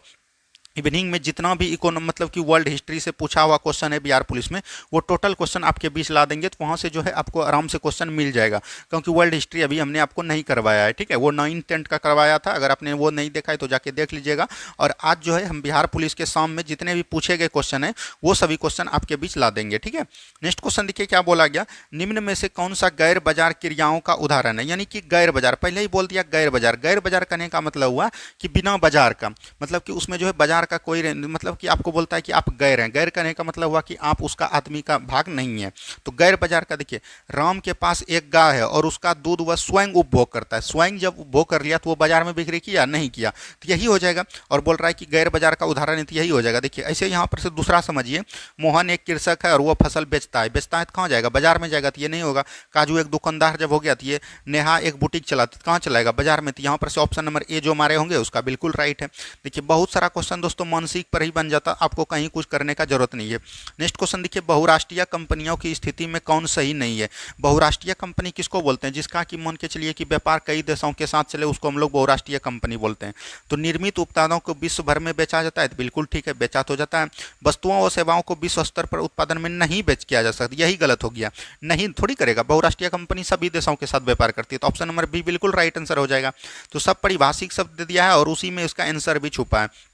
इवनिंग में जितना भी इकोनॉमी मतलब कि वर्ल्ड हिस्ट्री से पूछा हुआ क्वेश्चन है बिहार पुलिस में, वो टोटल क्वेश्चन आपके बीच ला देंगे, तो वहाँ से जो है आपको आराम से क्वेश्चन मिल जाएगा। क्योंकि वर्ल्ड हिस्ट्री अभी हमने आपको नहीं करवाया है, ठीक है, वो 9th 10th का करवाया था। अगर आपने वो नहीं देखा है तो जाके देख लीजिएगा। और आज जो है हम बिहार पुलिस के शाम में जितने भी पूछे गए क्वेश्चन है वो सभी क्वेश्चन आपके बीच ला देंगे, ठीक है। नेक्स्ट क्वेश्चन देखिए क्या बोला गया, निम्न में से कौन सा गैर बाजार क्रियाओं का उदाहरण है। यानी कि गैर बाजार, पहले ही बोल दिया गैर बाजार। गैर बाजार कहने का मतलब हुआ कि बिना बाजार का, मतलब कि उसमें जो है बाजार का कोई मतलब कि आपको बोलता है कि आप गैर हैं। गैर करने का मतलब हुआ कि आप उसका आदमी का भाग नहीं है। तो गैर बाजार का देखिए, राम के पास एक गाय है और उसका दूध वह स्वयं उपभोग करता है। स्वयं जब उपभोग कर लिया तो वो बाजार में बिक्री किया नहीं किया, तो यही हो जाएगा। और बोल रहा है कि गैर बाजार का उदाहरण है, तो यही हो जाएगा। देखिए ऐसे यहाँ पर से दूसरा समझिए, मोहन एक कृषक है और वो फसल बेचता है। बेचता है तो कहाँ जाएगा, बाजार में जाएगा, तो ये नहीं होगा। काजू एक दुकानदार जब हो गया, तो ये नेहा एक बुटीक चलाती, तो कहाँ चलाएगा, बाजार में। तो यहाँ पर से ऑप्शन नंबर ए जो हमारे होंगे उसका बिल्कुल राइट है। देखिए बहुत सारा क्वेश्चन दोस्तों मानसिक पर ही बन जाता, आपको कहीं कुछ करने का जरूरत नहीं है। नेक्स्ट क्वेश्चन देखिए, बहुराष्ट्रीय कंपनियों की स्थिति में कौन सही नहीं है। बहुराष्ट्रीय कंपनी किसको बोलते हैं, जिसका कि मान के चलिए कि व्यापार कई देशों के साथ चले, उसको हम लोग बहुराष्ट्रीय कंपनी बोलते हैं। तो निर्मित उत्पादों को विश्व भर में बेचा जाता है, तो बिल्कुल ठीक है, बेचा तो जाता है। वस्तुओं और सेवाओं को विश्व स्तर पर उत्पादन में नहीं बेच किया जा सकता, यही गलत हो गया। नहीं थोड़ी करेगा, बहुराष्ट्रीय कंपनी सभी देशों के साथ व्यापार करती है। तो ऑप्शन नंबर बी बिल्कुल राइट आंसर हो जाएगा। तो सब परिभाषिक शब्द दिया है और उसी में इसका आंसर भी छुपा है।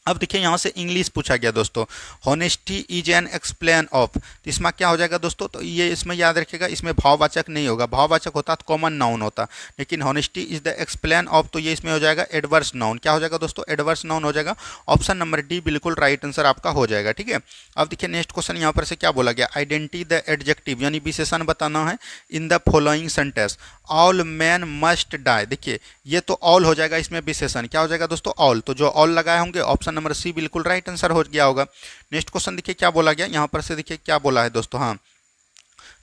अब देखिए यहाँ से इंग्लिश पूछा गया दोस्तों, honesty is an explain of, तो इसमें क्या हो जाएगा दोस्तों, तो ये इसमें याद रखिएगा, इसमें भाववाचक नहीं होगा। भाववाचक होता तो कॉमन नाउन होता, लेकिन honesty is the explain of, तो ये इसमें हो जाएगा एडवर्स नाउन। क्या हो जाएगा दोस्तों, एडवर्स नाउन हो जाएगा। ऑप्शन नंबर डी बिल्कुल राइट आंसर आपका हो जाएगा, ठीक है। अब देखिए नेक्स्ट क्वेश्चन यहाँ पर से क्या बोला गया, आइडेंटिटी द एडजेक्टिव, यानी विशेषण बताना है in the following sentence, all man must die. देखिए ये तो ऑल हो जाएगा, इसमें विशेषण क्या हो जाएगा दोस्तों, ऑल। तो जो ऑल लगाए होंगे ऑप्शन नंबर सी बिल्कुल राइट आंसर हो गया होगा। नेक्स्ट क्वेश्चन देखिए क्या बोला गया, यहाँ पर से देखिए क्या बोला है दोस्तों, हाँ,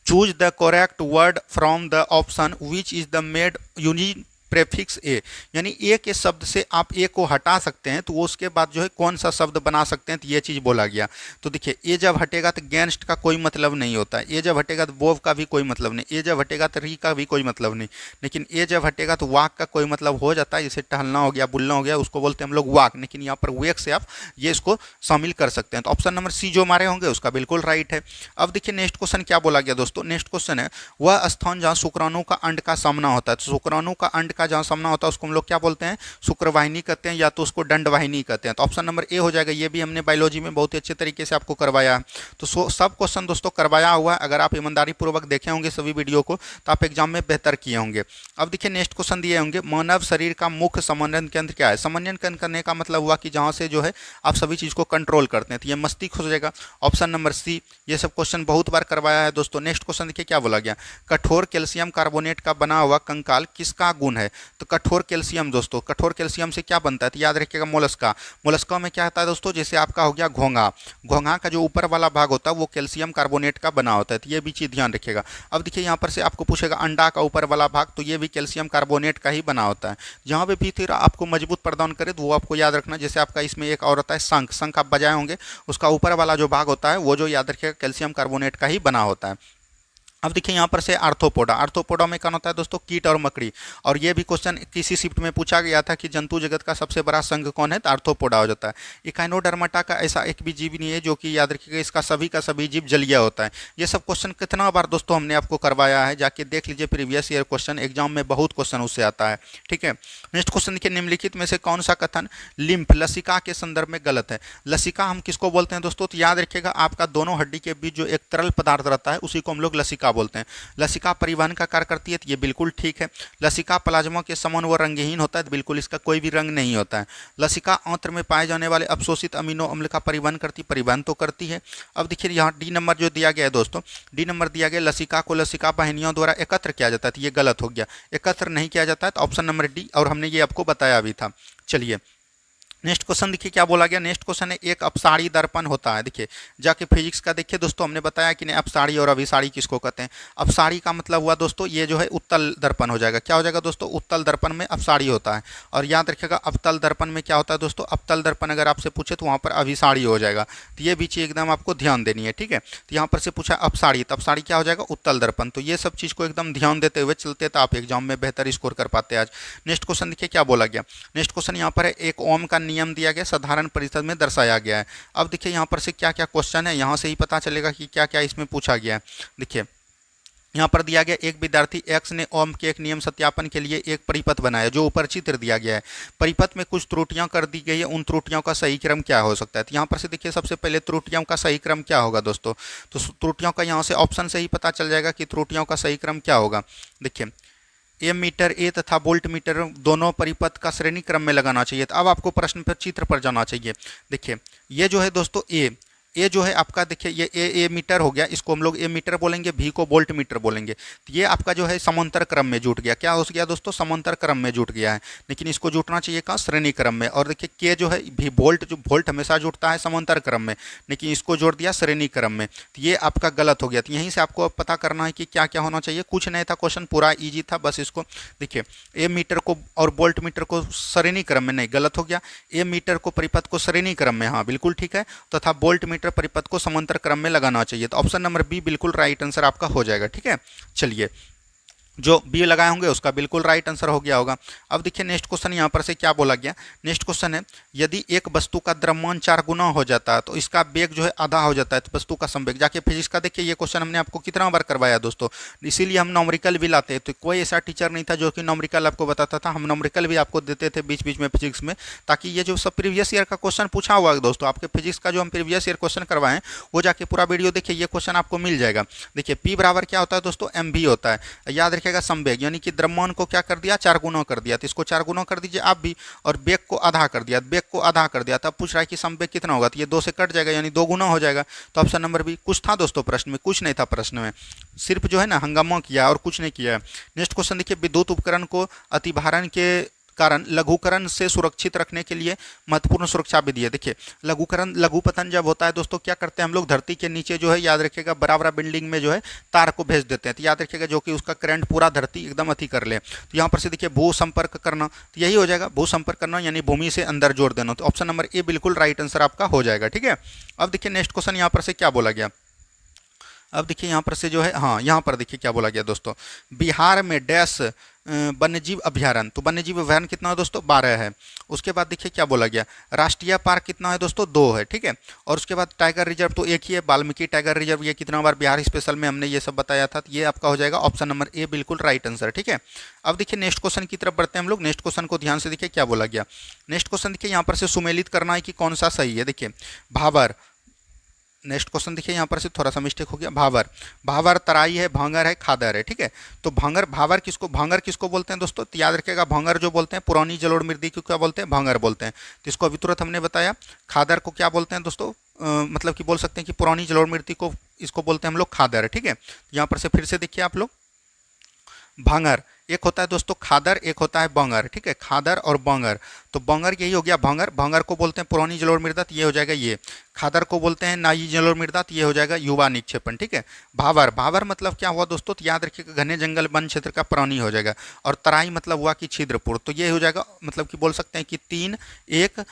choose the correct word from the option which is the made unique prefix a, यानी ए के शब्द से आप ए को हटा सकते हैं, तो वो उसके बाद जो है कौन सा शब्द बना सकते हैं, तो ये चीज़ बोला गया। तो देखिए ए जब हटेगा तो गेंस्ट का कोई मतलब नहीं होता है, ए जब हटेगा तो बोव का भी कोई मतलब नहीं, ए जब हटेगा तो री का भी कोई मतलब नहीं, लेकिन ए जब हटेगा तो वाक का कोई मतलब हो जाता है। जैसे टहलना हो गया, बुलना हो गया, उसको बोलते हैं हम लोग वाक, लेकिन यहाँ पर वेक से आप ये इसको शामिल कर सकते हैं। तो ऑप्शन नंबर सी जो हमारे होंगे उसका बिल्कुल राइट है। अब देखिए नेक्स्ट क्वेश्चन क्या बोला गया दोस्तों, नेक्स्ट क्वेश्चन है, वह स्थान जहाँ शुक्राणु का अंड का सामना होता है। तो शुक्राणु का अंड का जहाँ सामना होता है उसको हम लोग क्या बोलते हैं, शुक्रवाहिनी कहते हैं, या तो उसको दंडवाहिनी कहते हैं। तो ऑप्शन नंबर ए हो जाएगा। ये भी हमने बायोलॉजी में बहुत ही अच्छे तरीके से आपको करवाया है। तो सब क्वेश्चन दोस्तों करवाया हुआ है। अगर आप ईमानदारी पूर्वक देखे होंगे सभी वीडियो को तो आप एग्जाम में बेहतर किए होंगे। अब देखिए नेक्स्ट क्वेश्चन दिए होंगे, मानव शरीर का मुख्य समन्वयन केंद्र क्या है। समन्वयन केंद्र करने का मतलब हुआ कि जहाँ से जो है आप सभी चीज़ को कंट्रोल करते हैं, तो ये मस्तिष्क हो जाएगा। ऑप्शन नंबर सी, ये सब क्वेश्चन बहुत बार करवाया है दोस्तों। नेक्स्ट क्वेश्चन देखिए क्या बोला गया, कठोर कैल्शियम कार्बोनेट का बना हुआ कंकाल किसका गुण है। तो कठोर कैल्शियम दोस्तों, कठोर कैल्शियम से क्या बनता है, तो याद रखिएगा मोलस्का। मोलस्का में क्या होता है दोस्तों, जैसे आपका हो गया घोंघा, घोंघा का जो ऊपर वाला भाग होता है वो कैल्शियम कार्बोनेट का बना होता है, तो ये भी चीज़ ध्यान रखिएगा। अब देखिए यहाँ पर से आपको पूछेगा अंडा का ऊपर वाला भाग, तो ये भी कैल्शियम कार्बोनेट का ही बना होता है। जहाँ पे भी फिर आपको मजबूत प्रदान करे तो वो आपको याद रखना, जैसे आपका इसमें एक और होता है शंख, शंख आप बजाए होंगे, उसका ऊपर वाला जो भाग होता है वो जो याद रखिएगा कैल्शियम कार्बोनेट का ही बना होता है। अब देखिए यहाँ पर से आर्थ्रोपोडा, आर्थ्रोपोडा में कौन होता है दोस्तों, कीट और मकड़ी। और ये भी क्वेश्चन किसी शिफ्ट में पूछा गया था कि जंतु जगत का सबसे बड़ा संघ कौन है, तो आर्थ्रोपोडा हो जाता है। इकाइनोडर्माटा का ऐसा एक भी जीव नहीं है जो कि याद रखिएगा इसका सभी का सभी जीव जलीय होता है। ये सब क्वेश्चन कितना बार दोस्तों हमने आपको करवाया है, जाके देख लीजिए प्रीवियस ईयर क्वेश्चन, एग्जाम में बहुत क्वेश्चन उससे आता है, ठीक है। नेक्स्ट क्वेश्चन देखिए, निम्नलिखित में से कौन सा कथन लिम्फ लसिका के संदर्भ में गलत है। लसिका हम किसको बोलते हैं दोस्तों, तो याद रखिएगा आपका दोनों हड्डी के बीच जो एक तरल पदार्थ रहता है उसी को हम लोग लसिका बोलते हैं। लसिका परिवहन का कार्य करती है, तो ये बिल्कुल ठीक है। लसिका प्लाज्मा के समान व रंगहीन होता है, तो बिल्कुल इसका कोई भी रंग नहीं होता है। लसिका आंत्र में पाए जाने वाले अवशोषित अमीनो अम्ल का परिवहन करती, परिवहन तो करती है। अब देखिए यहाँ डी नंबर जो दिया गया है दोस्तों, डी नंबर दिया गया, लसिका को लसिका वाहिनियों द्वारा एकत्र किया जाता है, तो ये गलत हो गया, एकत्र नहीं किया जाता है। तो ऑप्शन नंबर डी, और हमने ये आपको बताया भी था। चलिए नेक्स्ट क्वेश्चन देखिए क्या बोला गया, नेक्स्ट क्वेश्चन है एक अपसारी दर्पण होता है। देखिए जाके फिजिक्स का देखिए दोस्तों, हमने बताया कि नहीं अपसारी और अभिसारी किसको कहते हैं। अपसारी का मतलब हुआ दोस्तों ये जो है उत्तल दर्पण हो जाएगा। क्या हो जाएगा दोस्तों, उत्तल दर्पण में अपसारी होता है। और याद रखिएगा अवतल दर्पण में क्या होता है दोस्तों, अवतल दर्पण अगर आपसे पूछे तो वहाँ पर अभिसारी हो जाएगा। तो ये भी चीज़ एकदम आपको ध्यान देनी है, ठीक है। तो यहाँ पर से पूछा अपसारी, तो अपसारी क्या हो जाएगा, उत्तल दर्पण। तो ये सब चीज़ को एकदम ध्यान देते हुए चलते तो आप एग्जाम में बेहतर स्कोर कर पाते आज। नेक्स्ट क्वेश्चन देखिए क्या बोला गया, नेक्स्ट क्वेश्चन यहाँ पर है एक ओम का नियम दिया गया, साधारण परिषद में दर्शाया गया है। अब देखिए यहाँ पर से क्या क्या क्वेश्चन है, यहाँ से ही पता चलेगा कि क्या क्या इसमें पूछा गया है। देखिए यहाँ पर दिया गया, एक विद्यार्थी एक्स ने ओम के एक नियम सत्यापन के लिए एक परिपथ बनाया, जो ऊपर चित्र दिया गया है। परिपथ में कुछ त्रुटियां कर दी गई है, उन त्रुटियों का सही क्रम क्या हो सकता है। तो यहाँ पर से देखिए सबसे पहले त्रुटियों का सही क्रम क्या होगा दोस्तों, तो त्रुटियों का यहाँ से ऑप्शन से ही पता चल जाएगा कि त्रुटियों का सही क्रम क्या होगा। देखिए एम मीटर ए तथा वोल्ट मीटर दोनों परिपथ का श्रेणी क्रम में लगाना चाहिए। तो अब आपको प्रश्न पर चित्र पर जाना चाहिए। देखिए ये जो है दोस्तों ए जो है आपका, देखिए ये ए मीटर हो गया, इसको हम लोग ए मीटर बोलेंगे, भी को वोल्ट मीटर बोलेंगे। तो ये आपका जो है समांतर क्रम में जुट गया। क्या हो गया दोस्तों, समांतर क्रम में जुट गया है, लेकिन इसको जुटना चाहिए कहाँ, श्रेणी क्रम में। और देखिए के जो है भी वोल्ट, जो वोल्ट हमेशा जुटता है समांतर क्रम में, लेकिन इसको जोड़ दिया श्रेणी क्रम में। तो ये आपका गलत हो गया। तो यहीं से आपको पता करना है कि क्या क्या होना चाहिए। कुछ नहीं था, क्वेश्चन पूरा ईजी था, बस इसको देखिए ए मीटर को और वोल्ट मीटर को श्रेणी क्रम में, नहीं गलत हो गया, ए मीटर को परिपथ को श्रेणी क्रम में, हाँ बिल्कुल ठीक है, तथा वोल्ट मीटर परिपथ को समांतर क्रम में लगाना चाहिए। तो ऑप्शन नंबर बी बिल्कुल राइट आंसर आपका हो जाएगा। ठीक है, चलिए जो बी लगाए होंगे उसका बिल्कुल राइट आंसर हो गया होगा। अब देखिए नेक्स्ट क्वेश्चन यहाँ पर से क्या बोला गया। नेक्स्ट क्वेश्चन है, यदि एक वस्तु का द्रव्यमान 4 गुना हो जाता है तो इसका वेग जो है आधा हो जाता है, तो वस्तु का संवेग। जाके फिजिक्स का देखिए ये क्वेश्चन हमने आपको कितना बार करवाया दोस्तों, इसीलिए हम नॉमरिकल भी लाते हैं। तो कोई ऐसा टीचर नहीं था जो कि नॉमरिकल आपको बताता था, हम नॉमरिकल भी आपको देते थे बीच बीच में फिजिक्स में, ताकि ये जो सब प्रीवियस ईयर का क्वेश्चन पूछा हुआ है दोस्तों, आपके फिजिक्स का जो हम प्रीवियस ईयर क्वेश्चन करवाएं वो जाके पूरा वीडियो देखिए, ये क्वेश्चन आपको मिल जाएगा। देखिए पी बराबर क्या होता है दोस्तों, एम भी होता है, याद रखिएगा संवेग, यानी कि द्रव्यमान को क्या कर दिया, 4 गुना कर दिया, तो इसको 4 गुना कर दीजिए आप भी, और वेग को आधा कर दिया, वेग को आधा कर दिया, तब पूछ रहा है कि संवेग कितना होगा, तो ये 2 से कट जाएगा, यानी 2 गुना हो जाएगा। तो ऑप्शन नंबर बी। कुछ था दोस्तों प्रश्न में, कुछ नहीं था प्रश्न में, सिर्फ जो है ना हंगामा किया और कुछ नहीं किया है। नेक्स्ट क्वेश्चन देखिए, विद्युत उपकरण को अतिभारण के कारण लघुकरण से सुरक्षित रखने के लिए महत्वपूर्ण सुरक्षा विधि है। देखिए लघुपतन जब होता है दोस्तों, क्या करते हैं हम लोग, धरती के नीचे जो है याद रखिएगा बराबर बिल्डिंग में जो है तार को भेज देते हैं, तो याद रखिएगा जो कि उसका करंट पूरा धरती एकदम अति कर ले। तो यहाँ पर से देखिए भू संपर्क करना, तो यही हो जाएगा भू संपर्क करना, यानी भूमि से अंदर जोड़ देना। तो ऑप्शन नंबर ए बिल्कुल राइट आंसर आपका हो जाएगा। ठीक है, अब देखिए नेक्स्ट क्वेश्चन यहाँ पर से क्या बोला गया। अब देखिए यहाँ पर से जो है, हाँ यहाँ पर देखिए क्या बोला गया दोस्तों, बिहार में डैश वन्यजीव अभ्यारण्य। तो वन्यजीव अभ्यारण्य कितना है दोस्तों, 12 है। उसके बाद देखिए क्या बोला गया, राष्ट्रीय पार्क कितना है दोस्तों, 2 है। ठीक है, और उसके बाद टाइगर रिजर्व तो एक ही है, वाल्मीकि टाइगर रिजर्व, ये कितना बार बिहार स्पेशल में हमने ये सब बताया था, तो ये आपका हो जाएगा ऑप्शन नंबर ए बिल्कुल राइट आंसर। ठीक है, अब देखिए नेक्स्ट क्वेश्चन की तरफ बढ़ते हैं हम लोग। नेक्स्ट क्वेश्चन को ध्यान से देखिए क्या बोला गया। नेक्स्ट क्वेश्चन देखिए यहाँ पर से सुमेलित करना है कि कौन सा सही है। देखिए भावर, नेक्स्ट क्वेश्चन देखिए यहाँ पर से थोड़ा सा मिस्टेक हो गया, भावर, भावर तराई है, भांगर है, खादर है। ठीक है, तो भांगर भांगर किसको बोलते हैं दोस्तों, तो याद रखिएगा भांगर जो बोलते हैं पुरानी जलोढ़ मृदा को क्या बोलते हैं, भांगर बोलते हैं। तो इसको अभी तुरंत हमने बताया। खादर को क्या बोलते हैं दोस्तों, मतलब कि बोल सकते हैं कि पुरानी जलोढ़ मृदा को इसको बोलते हैं हम लोग खादर। ठीक है, यहाँ पर से फिर से देखिए आप लोग, भांगर एक होता है दोस्तों खादर, एक होता है बंगर। ठीक है, खादर और बंगर, तो बंगर यही हो गया भांगर, भांगर को बोलते हैं पुरानी जलोढ़ मृदा, तो ये हो जाएगा ये। खादर को बोलते हैं नई जलोढ़ मृदा, तो ये हो जाएगा युवा निक्षेपण। ठीक है, भावर, भावर मतलब क्या हुआ दोस्तों, तो याद रखिएगा घने जंगल वन क्षेत्र का प्राणी हो जाएगा। और तराई मतलब हुआ कि छिद्रपुर, तो ये हो जाएगा, मतलब कि बोल सकते हैं कि 3 1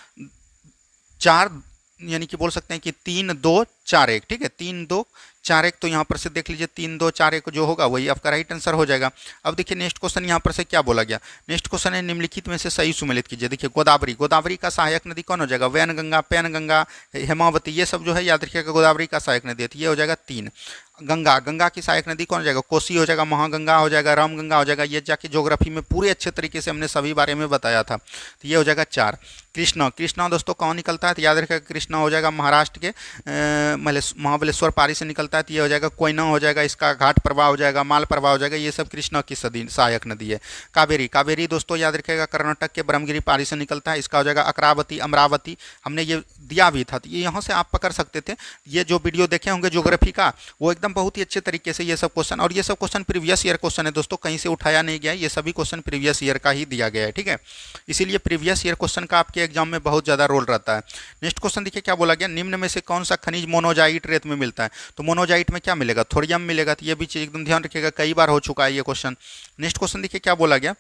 4, यानी कि बोल सकते हैं कि 3 2 4 1। ठीक है, 3 2 4 1, तो यहाँ पर से देख लीजिए 3 2 4 1 जो होगा वही आपका राइट आंसर हो जाएगा। अब देखिए नेक्स्ट क्वेश्चन यहाँ पर से क्या बोला गया। नेक्स्ट क्वेश्चन है, निम्नलिखित में से सही सुमेलित कीजिए। देखिए गोदावरी, गोदावरी का सहायक नदी कौन हो जाएगा, वैनगंगा, पैनगंगा, हेमावती, ये सब जो है याद रखिएगा गोदावरी का सहायक नदी है, तो ये हो जाएगा 3। गंगा, गंगा की सहायक नदी कौन हो जाएगा, कोसी हो जाएगा, महागंगा हो जाएगा, रामगंगा हो जाएगा। ये जाके ज्योग्राफी में पूरे अच्छे तरीके से हमने सभी बारे में बताया था, तो ये हो जाएगा 4। कृष्णा, कृष्णा दोस्तों कौन निकलता है, तो याद रखिएगा कृष्णा हो जाएगा महाराष्ट्र के महाबलेश्वर पारी से निकलता है, तो ये हो जाएगा कोयना हो जाएगा, इसका घाट प्रवाह हो जाएगा, माल प्रवाह हो जाएगा, ये सब कृष्णा की सहायक नदी है। कावेरी, कावेरी दोस्तों याद रखिएगा कर्नाटक के ब्रह्मगिरी पारी से निकलता है, इसका हो जाएगा अकरावती, अमरावती, हमने ये दिया भी था, तो ये यहाँ से आप पकड़ सकते थे। ये जो वीडियो देखे होंगे ज्योग्राफी का, वो एकदम बहुत ही अच्छे तरीके से ये सब क्वेश्चन, और ये सब क्वेश्चन प्रीवियस ईयर क्वेश्चन है दोस्तों, कहीं से उठाया नहीं गया है, ये सभी क्वेश्चन प्रीवियस ईयर का ही दिया गया है। ठीक है, इसीलिए प्रीवियस ईयर क्वेश्चन का आपके एग्जाम में बहुत ज़्यादा रोल रहता है। नेक्स्ट क्वेश्चन देखिए क्या बोला गया, निम्न में से कौन सा खनिज मोनोजाइट रेत में मिलता है, तो मोनोजाइट में क्या मिलेगा, थोरियम मिलेगा, तो ये भी चीज़ एकदम ध्यान रखिएगा, कई बार हो चुका है ये क्वेश्चन। नेक्स्ट क्वेश्चन देखिए क्या बोला गया।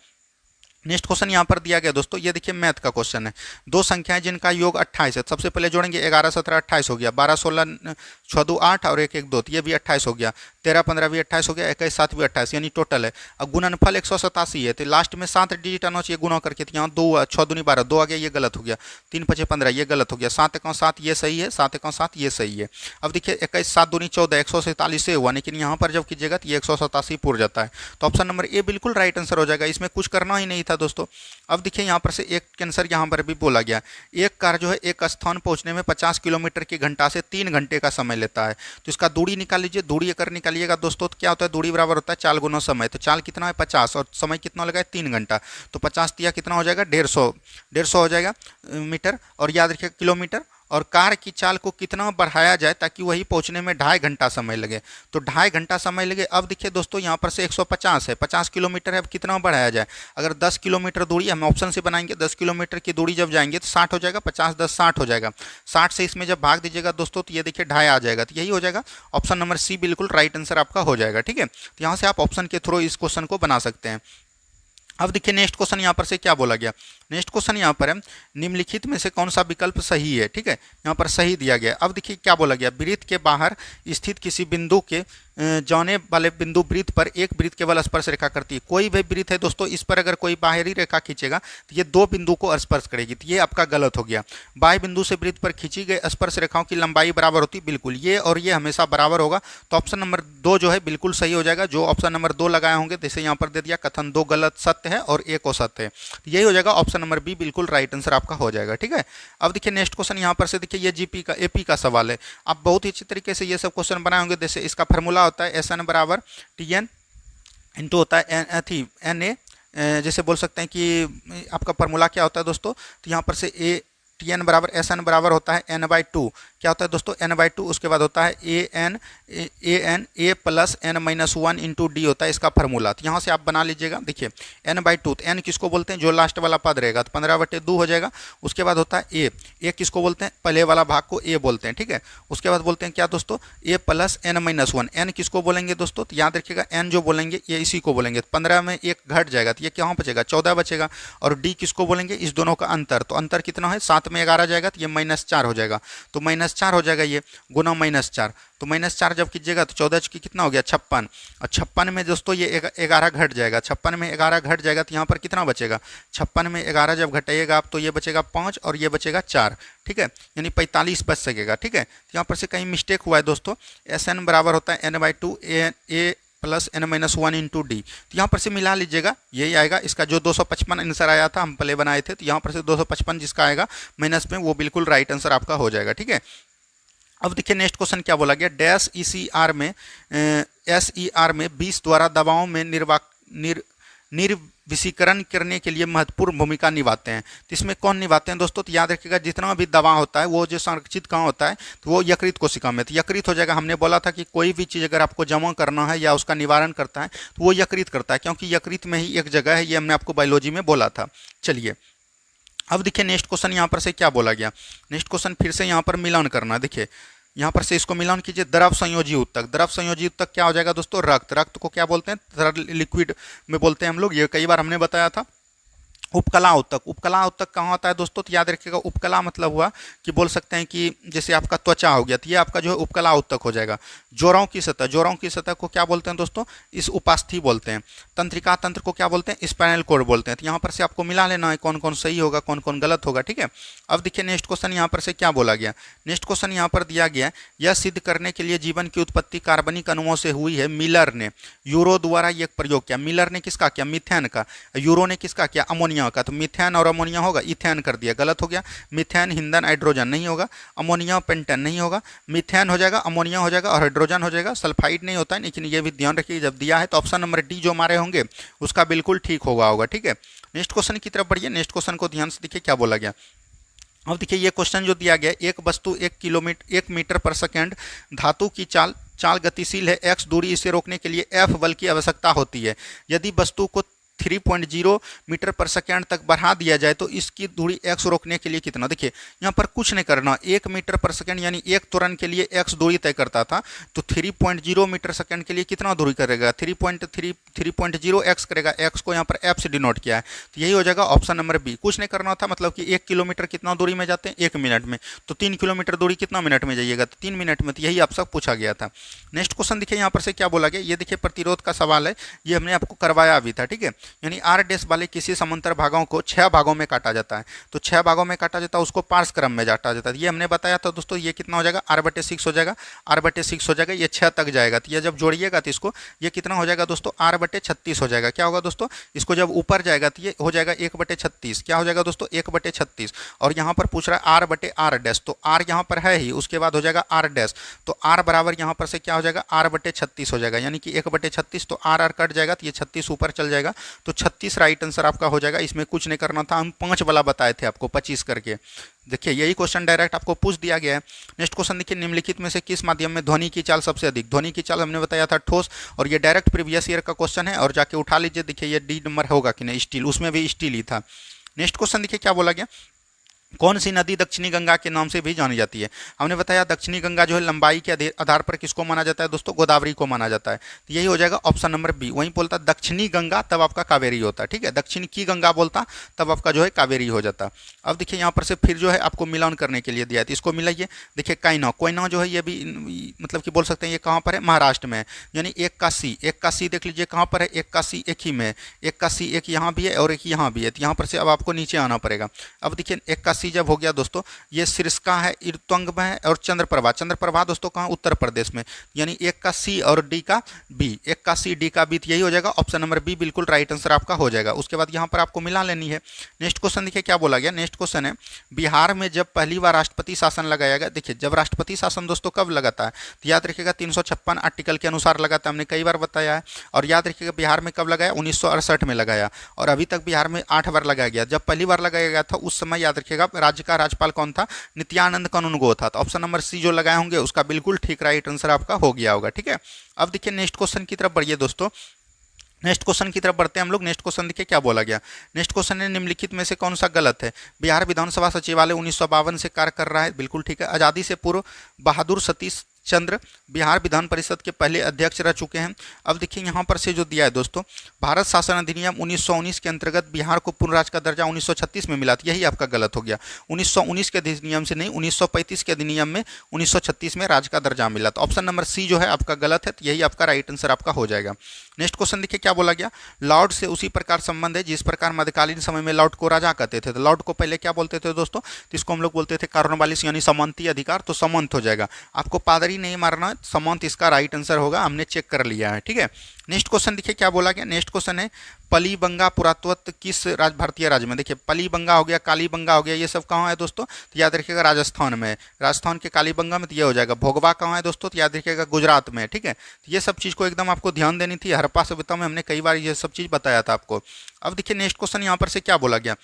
नेक्स्ट क्वेश्चन यहाँ पर दिया गया दोस्तों, ये देखिए मैथ का क्वेश्चन है। 2 संख्याएं जिनका योग 28 है, सबसे पहले जोड़ेंगे 11 17 28 हो गया, 12 16 6 2 8 और 1 1 2, तो ये भी 28 हो गया। 13 15 भी 28 हो गया, 21 7 भी 28, यानी टोटल है। अब गुणनफल 187 है, तो लास्ट में 7 डिजिट आना चाहिए गुणा करके, तो यहाँ 2 6 दूनी 12, 2 आ गया, ये गलत हो गया। 3 5 15, ये गलत हो गया। 7 1 7, ये सही है। 7 1 7, ये सही है। अब देखिए 21 7 दूनी 14, 147 से हुआ, लेकिन यहाँ पर जब कीजिएगा तो ये 187 पूर जाता है। तो ऑप्शन नंबर ए बिल्कुल राइट आंसर हो जाएगा, इसमें कुछ करना ही नहीं था दोस्तों। अब देखिए यहाँ पर से एक आंसर यहाँ पर भी बोला गया, एक कार जो है एक स्थान पहुंचने में 50 किलोमीटर की घंटा से 3 घंटे का समय लेता है। तो इसका दूरी निकाल लीजिए। दूरी अगर निकालिएगा दोस्तों तो क्या होता है, दूरी बराबर होता है 4 गुना समय। तो 4 कितना है 50, और समय कितना लगा है 3 घंटा। तो 50 दिया कितना हो जाएगा 150 हो जाएगा मीटर। और याद रखिए किलोमीटर। और कार की चाल को कितना बढ़ाया जाए ताकि वही पहुंचने में 2.5 घंटा समय लगे, तो 2.5 घंटा समय लगे। अब देखिए दोस्तों यहाँ पर से 150 है, 50 किलोमीटर है, अब कितना बढ़ाया जाए। अगर 10 किलोमीटर दूरी हम ऑप्शन से बनाएंगे, 10 किलोमीटर की दूरी जब जाएंगे तो 60 हो जाएगा, 50 10 60 हो जाएगा। 60 से इसमें जब भाग दीजिएगा दोस्तों तो ये देखिए 2.5 आ जाएगा। तो यही हो जाएगा ऑप्शन नंबर सी बिल्कुल राइट आंसर आपका हो जाएगा। ठीक है, तो यहाँ से आप ऑप्शन के थ्रू इस क्वेश्चन को बना सकते हैं। अब देखिए नेक्स्ट क्वेश्चन यहाँ पर से क्या बोला गया। नेक्स्ट क्वेश्चन यहाँ पर है, निम्नलिखित में से कौन सा विकल्प सही है। ठीक है, यहाँ पर सही दिया गया। अब देखिए क्या बोला गया, वृत्त के बाहर स्थित किसी बिंदु के जाने वाले बिंदु वृत्त पर एक वृत्त केवल स्पर्श रेखा करती है। कोई भी वृत्त है दोस्तों, इस पर अगर कोई बाहरी रेखा खींचेगा तो ये 2 बिंदु को स्पर्श करेगी, तो ये आपका गलत हो गया। बाह्य बिंदु से वृत्त पर खींची गई स्पर्श रेखाओं की लंबाई बराबर होती है, बिल्कुल ये और ये हमेशा बराबर होगा। तो ऑप्शन नंबर 2 जो है बिल्कुल सही हो जाएगा। जो ऑप्शन नंबर 2 लगाए होंगे, जैसे यहाँ पर दे दिया कथन 2 गलत सत्य है और 1 असत्य है, यही हो जाएगा ऑप्शन नंबर बी बिल्कुल राइट आंसर आपका हो जाएगा। ठीक है, अब देखिए नेक्स्ट क्वेश्चन यहाँ पर से देखिए, ये जीपी का एपी का सवाल है। आप बहुत ही अच्छी तरीके से ये सब क्वेश्चन बनाए होंगे। जैसे इसका फॉर्मूला होता है SN बराबर TN इंटू होता है NA, जैसे बोल सकते हैं कि आपका फॉर्मूला क्या होता है दोस्तों, तो यहाँ पर से TN बराबर SN बराबर होता है N/2, क्या होता है दोस्तों N/2, उसके बाद होता है AN A plus N-1 into D होता है इसका फार्मूला। तो यहाँ से आप बना लीजिएगा। देखिए N/2, तो N किसको बोलते हैं, जो लास्ट वाला पद रहेगा, तो 15/2 हो जाएगा। उसके बाद होता है A किसको बोलते हैं, पहले वाला भाग को A बोलते हैं। ठीक है, उसके बाद बोलते हैं क्या दोस्तों A प्लस N-1। N किसको बोलेंगे दोस्तों, तो याद रखिएगा N जो बोलेंगे ये इसी को बोलेंगे। 15 में 1 घट जाएगा, तो ये क्या बचेगा 14 बचेगा। और D किसको बोलेंगे, इस दोनों का अंतर, तो अंतर कितना है 7 में 11 जाएगा, तो ये -4 हो जाएगा। तो -4 हो जाएगा, ये गुना -4, तो -4 जब कीजिएगा तो 14 की कितना हो गया 56। और 56 में दोस्तों ये 11 घट जाएगा। 56 में 11 घट जाएगा तो यहाँ पर कितना बचेगा, 56 में 11 जब घटाइएगा आप तो ये बचेगा 5 और ये बचेगा 4। ठीक है, यानी 45 बच सकेगा। ठीक है, तो यहाँ पर से कहीं मिस्टेक हुआ है दोस्तों। SN बराबर होता है N/2 A plus N-1 into D, तो यहाँ पर से मिला लीजिएगा, यही आएगा। इसका जो 255 आंसर आया था हम पहले बनाए थे, तो यहाँ पर से 255 जिसका आएगा माइनस में वो बिल्कुल राइट आंसर आपका हो जाएगा। ठीक है, अब देखिए नेक्स्ट क्वेश्चन क्या बोला गया, डैश SER में 20 द्वारा दवाओं में निर्विषीकरण करने के लिए महत्वपूर्ण भूमिका निभाते हैं। तो इसमें कौन निभाते हैं दोस्तों, तो याद रखिएगा जितना भी दवा होता है वो जो संरक्षित कहाँ होता है, तो वो यकृत कोशिका में। तो यकृत हो जाएगा। हमने बोला था कि कोई भी चीज़ अगर आपको जमा करना है या उसका निवारण करता है तो वो यकृत करता है, क्योंकि यकृत में ही एक जगह है, ये हमने आपको बायोलॉजी में बोला था। चलिए अब देखिए नेक्स्ट क्वेश्चन यहाँ पर से क्या बोला गया। नेक्स्ट क्वेश्चन फिर से यहाँ पर मिलान करना। देखिए यहाँ पर से इसको मिलान कीजिए, द्रव संयोजी उत्तक। द्रव संयोजी उत्तक क्या हो जाएगा दोस्तों, रक्त। रक्त को क्या बोलते हैं, तरल लिक्विड में बोलते हैं हम लोग, ये कई बार हमने बताया था। उपकला उत्तक। उपकला उत्तक कहाँ होता है दोस्तों, तो याद रखिएगा उपकला मतलब हुआ कि बोल सकते हैं कि जैसे आपका त्वचा हो गया, तो ये आपका जो है उपकला उत्तक हो जाएगा। जोड़ों की सतह। जोड़ों की सतह को क्या बोलते हैं दोस्तों, इस उपास्थि बोलते हैं। तंत्रिका तंत्र को क्या बोलते हैं, स्पाइनल कॉर्ड बोलते हैं। तो यहाँ पर से आपको मिला लेना है कौन कौन सही होगा कौन कौन गलत होगा। ठीक है, अब देखिए नेक्स्ट क्वेश्चन यहाँ पर से क्या बोला गया। नेक्स्ट क्वेश्चन यहाँ पर दिया गया, यह सिद्ध करने के लिए जीवन की उत्पत्ति कार्बनिक अणुओं से हुई है। मिलर ने यूरो द्वारा ये प्रयोग किया। मिलर ने किसका किया, मीथेन का। यूरो ने किसका किया, अमोनिया का। तो मीथेन और अमोनिया होगा, इथेन कर दिया, गलत हो गया। मीथेन ईंधन हाइड्रोजन नहीं होगा, अमोनिया पेंटेन नहीं होगा, मीथेन हो जाएगा, अमोनिया हो जाएगा और हाइड्रोजन हो जाएगा। सल्फाइड नहीं होता है, लेकिन ये भी ध्यान रखिए जब दिया है तो ऑप्शन नंबर डी जो हमारे होंगे उसका बिल्कुल ठीक होगा। ठीक है, नेक्स्ट क्वेश्चन की तरफ बढ़िए। नेक्स्ट क्वेश्चन को ध्यान से देखिए क्या बोला गया। अब देखिए ये क्वेश्चन जो दिया गया, एक वस्तु 1 मीटर पर सेकेंड धातु की चाल गतिशील है, x दूरी, इसे रोकने के लिए F बल की आवश्यकता होती है। यदि वस्तु को 3.0 मीटर पर सेकेंड तक बढ़ा दिया जाए तो इसकी दूरी x रोकने के लिए कितना, देखिए यहाँ पर कुछ नहीं करना, 1 मीटर पर सेकेंड यानी एक त्वरण के लिए x दूरी तय करता था, तो 3.0 मीटर सेकेंड के लिए कितना दूरी करेगा, 3.0 x करेगा, x को यहाँ पर f से डिनोट किया है, तो यही हो जाएगा ऑप्शन नंबर बी। कुछ नहीं करना था, मतलब कि 1 किलोमीटर कितना दूरी में जाते हैं, 1 मिनट में, तो 3 किलोमीटर दूरी कितना मिनट में जाइएगा, तो 3 मिनट में, तो यही आपसे पूछा गया था। नेक्स्ट क्वेश्चन देखिए यहाँ पर से क्या बोला गया, ये देखिए प्रतिरोध का सवाल है, ये हमने आपको करवाया अभी था, ठीक है। यानी आर डैश वाले किसी समांतर भागों को 6 भागों में काटा जाता है, तो 6 भागों में काटा जाता है, उसको पार्स क्रम में काटा जाता है, ये हमने बताया था दोस्तों। ये कितना हो जाएगा, r/6 हो जाएगा, r/6 हो जाएगा, ये 6 तक जाएगा, तो ये जब जोड़िएगा तो इसको ये कितना हो जाएगा दोस्तों, r/36 हो जाएगा। क्या होगा दोस्तों, इसको जब ऊपर जाएगा तो ये हो जाएगा 1/36, क्या हो जाएगा दोस्तों 1/36, और यहाँ पर पूछ रहा है r/r डैश, तो r यहाँ पर है ही, उसके बाद हो जाएगा r डैश, तो r बराबर यहाँ पर से क्या हो जाएगा, r/36 हो जाएगा, यानी कि 1/36, तो r कट जाएगा, तो ये 36 ऊपर चल जाएगा, तो 36 राइट आंसर आपका हो जाएगा। इसमें कुछ नहीं करना था, हम 5 वाला बताए थे आपको 25 करके। देखिए यही क्वेश्चन डायरेक्ट आपको पूछ दिया गया है। नेक्स्ट क्वेश्चन देखिए, निम्नलिखित में से किस माध्यम में ध्वनि की चाल सबसे अधिक, ध्वनि की चाल हमने बताया था ठोस, और ये डायरेक्ट प्रीवियस ईयर का क्वेश्चन है, और जाके उठा लीजिए, देखिए ये डी नंबर होगा कि नहीं, स्टील, उसमें भी स्टील ही था। नेक्स्ट क्वेश्चन देखिए क्या बोला गया, कौन सी नदी दक्षिणी गंगा के नाम से भी जानी जाती है। हमने बताया दक्षिणी गंगा जो है लंबाई के आधार पर किसको माना जाता है दोस्तों, गोदावरी को माना जाता है, तो यही हो जाएगा ऑप्शन नंबर बी। वहीं बोलता दक्षिणी गंगा तब आपका कावेरी होता है, ठीक है, दक्षिण की गंगा बोलता तब आपका जो है कावेरी हो जाता। अब देखिए यहाँ पर से फिर जो है आपको मिलान करने के लिए दिया है, तो इसको मिलाइए। देखिए कोयना जो है ये भी मतलब कि बोल सकते हैं ये कहाँ पर है, महाराष्ट्र में है, यानी एक का सी देख लीजिए कहाँ पर है, एक का सी एक ही में है, एक का सी एक यहाँ भी है और एक यहाँ भी है, तो यहाँ पर से अब आपको नीचे आना पड़ेगा। अब देखिए एक का सी जब हो गया दोस्तों, ये सिरस्का है, इरतुंग में है, और चंद्रप्रभा दोस्तों कहाँ, उत्तर प्रदेश में, यानी एक का सी और डी का बी, एक का सी डी का बी, यही हो जाएगा ऑप्शन नंबर बी, बिल्कुल राइट आंसर आपका हो जाएगा। उसके बाद यहाँ पर आपको मिला लेनी है। नेक्स्ट क्वेश्चन देखिए क्या बोला गया, नेक्स्ट क्वेश्चन है, बिहार में जब पहली बार राष्ट्रपति शासन लगाया गया। देखिए जब राष्ट्रपति शासन दोस्तों कब लगाता है, तो याद रखिएगा 356 आर्टिकल के अनुसार लगाता है, हमने कई बार बताया है। और याद रखिएगा बिहार में कब लगाया, 1968 में लगाया, और अभी तक बिहार में 8 बार लगाया गया। जब पहली बार लगाया गया था उस समय याद रखिएगा राज्य का राज्यपाल कौन था, नित्यानंद कानूनगो था, तो ऑप्शन नंबर सी जो लगाए होंगे उसका बिल्कुल ठीक राइट आंसर आपका हो गया होगा, ठीक है। अब देखिए नेक्स्ट क्वेश्चन की तरफ बढ़िए दोस्तों, नेक्स्ट क्वेश्चन की तरफ बढ़ते हैं हम लोग। नेक्स्ट क्वेश्चन देखिए क्या बोला गया, नेक्स्ट क्वेश्चन है, निम्नलिखित में से कौन सा गलत है। बिहार विधानसभा सचिवालय 1952 से कार्य कर रहा है, बिल्कुल ठीक है। आज़ादी से पूर्व बहादुर सतीश चंद्र बिहार विधान परिषद के पहले अध्यक्ष रह चुके हैं। अब देखिए यहाँ पर से जो दिया है दोस्तों, भारत शासन अधिनियम 1919 के अंतर्गत बिहार को पूर्ण राज्य का दर्जा 1936 में मिला था, यही आपका गलत हो गया। 1919 के अधिनियम से नहीं, 1935 के अधिनियम में 1936 में राज्य का दर्जा मिला, तो ऑप्शन नंबर सी जो है आपका गलत है, तो यही आपका राइट आंसर आपका हो जाएगा। नेक्स्ट क्वेश्चन देखिए क्या बोला गया, लॉर्ड से उसी प्रकार संबंध है जिस प्रकार मध्यकालीन समय में लॉर्ड को राजा कहते थे। तो लॉर्ड को पहले क्या बोलते थे दोस्तों, तो इसको हम लोग बोलते थे कॉर्नवालिस, यानी सामंती अधिकार, तो सामंत हो जाएगा। आपको पादरी नहीं मारना, सामंत इसका राइट आंसर होगा, हमने चेक कर लिया है, ठीक है। नेक्स्ट क्वेश्चन देखिए क्या बोला गया, नेक्स्ट क्वेश्चन है, पलीबंगा पुरातत्व किस भारतीय राज्य में। देखिए पलीबंगा हो गया, कालीबंगा हो गया, ये सब कहाँ है दोस्तों, तो याद रखिएगा राजस्थान में, राजस्थान के कालीबंगा में, तो ये हो जाएगा। भोगवा कहाँ है दोस्तों, तो याद रखिएगा गुजरात में, ठीक है। तो ये सब चीज़ को एकदम आपको ध्यान देनी थी। हड़प्पा सभ्यता में हमने कई बार ये सब चीज़ बताया था आपको। अब देखिए नेक्स्ट क्वेश्चन यहाँ पर से क्या बोला गया,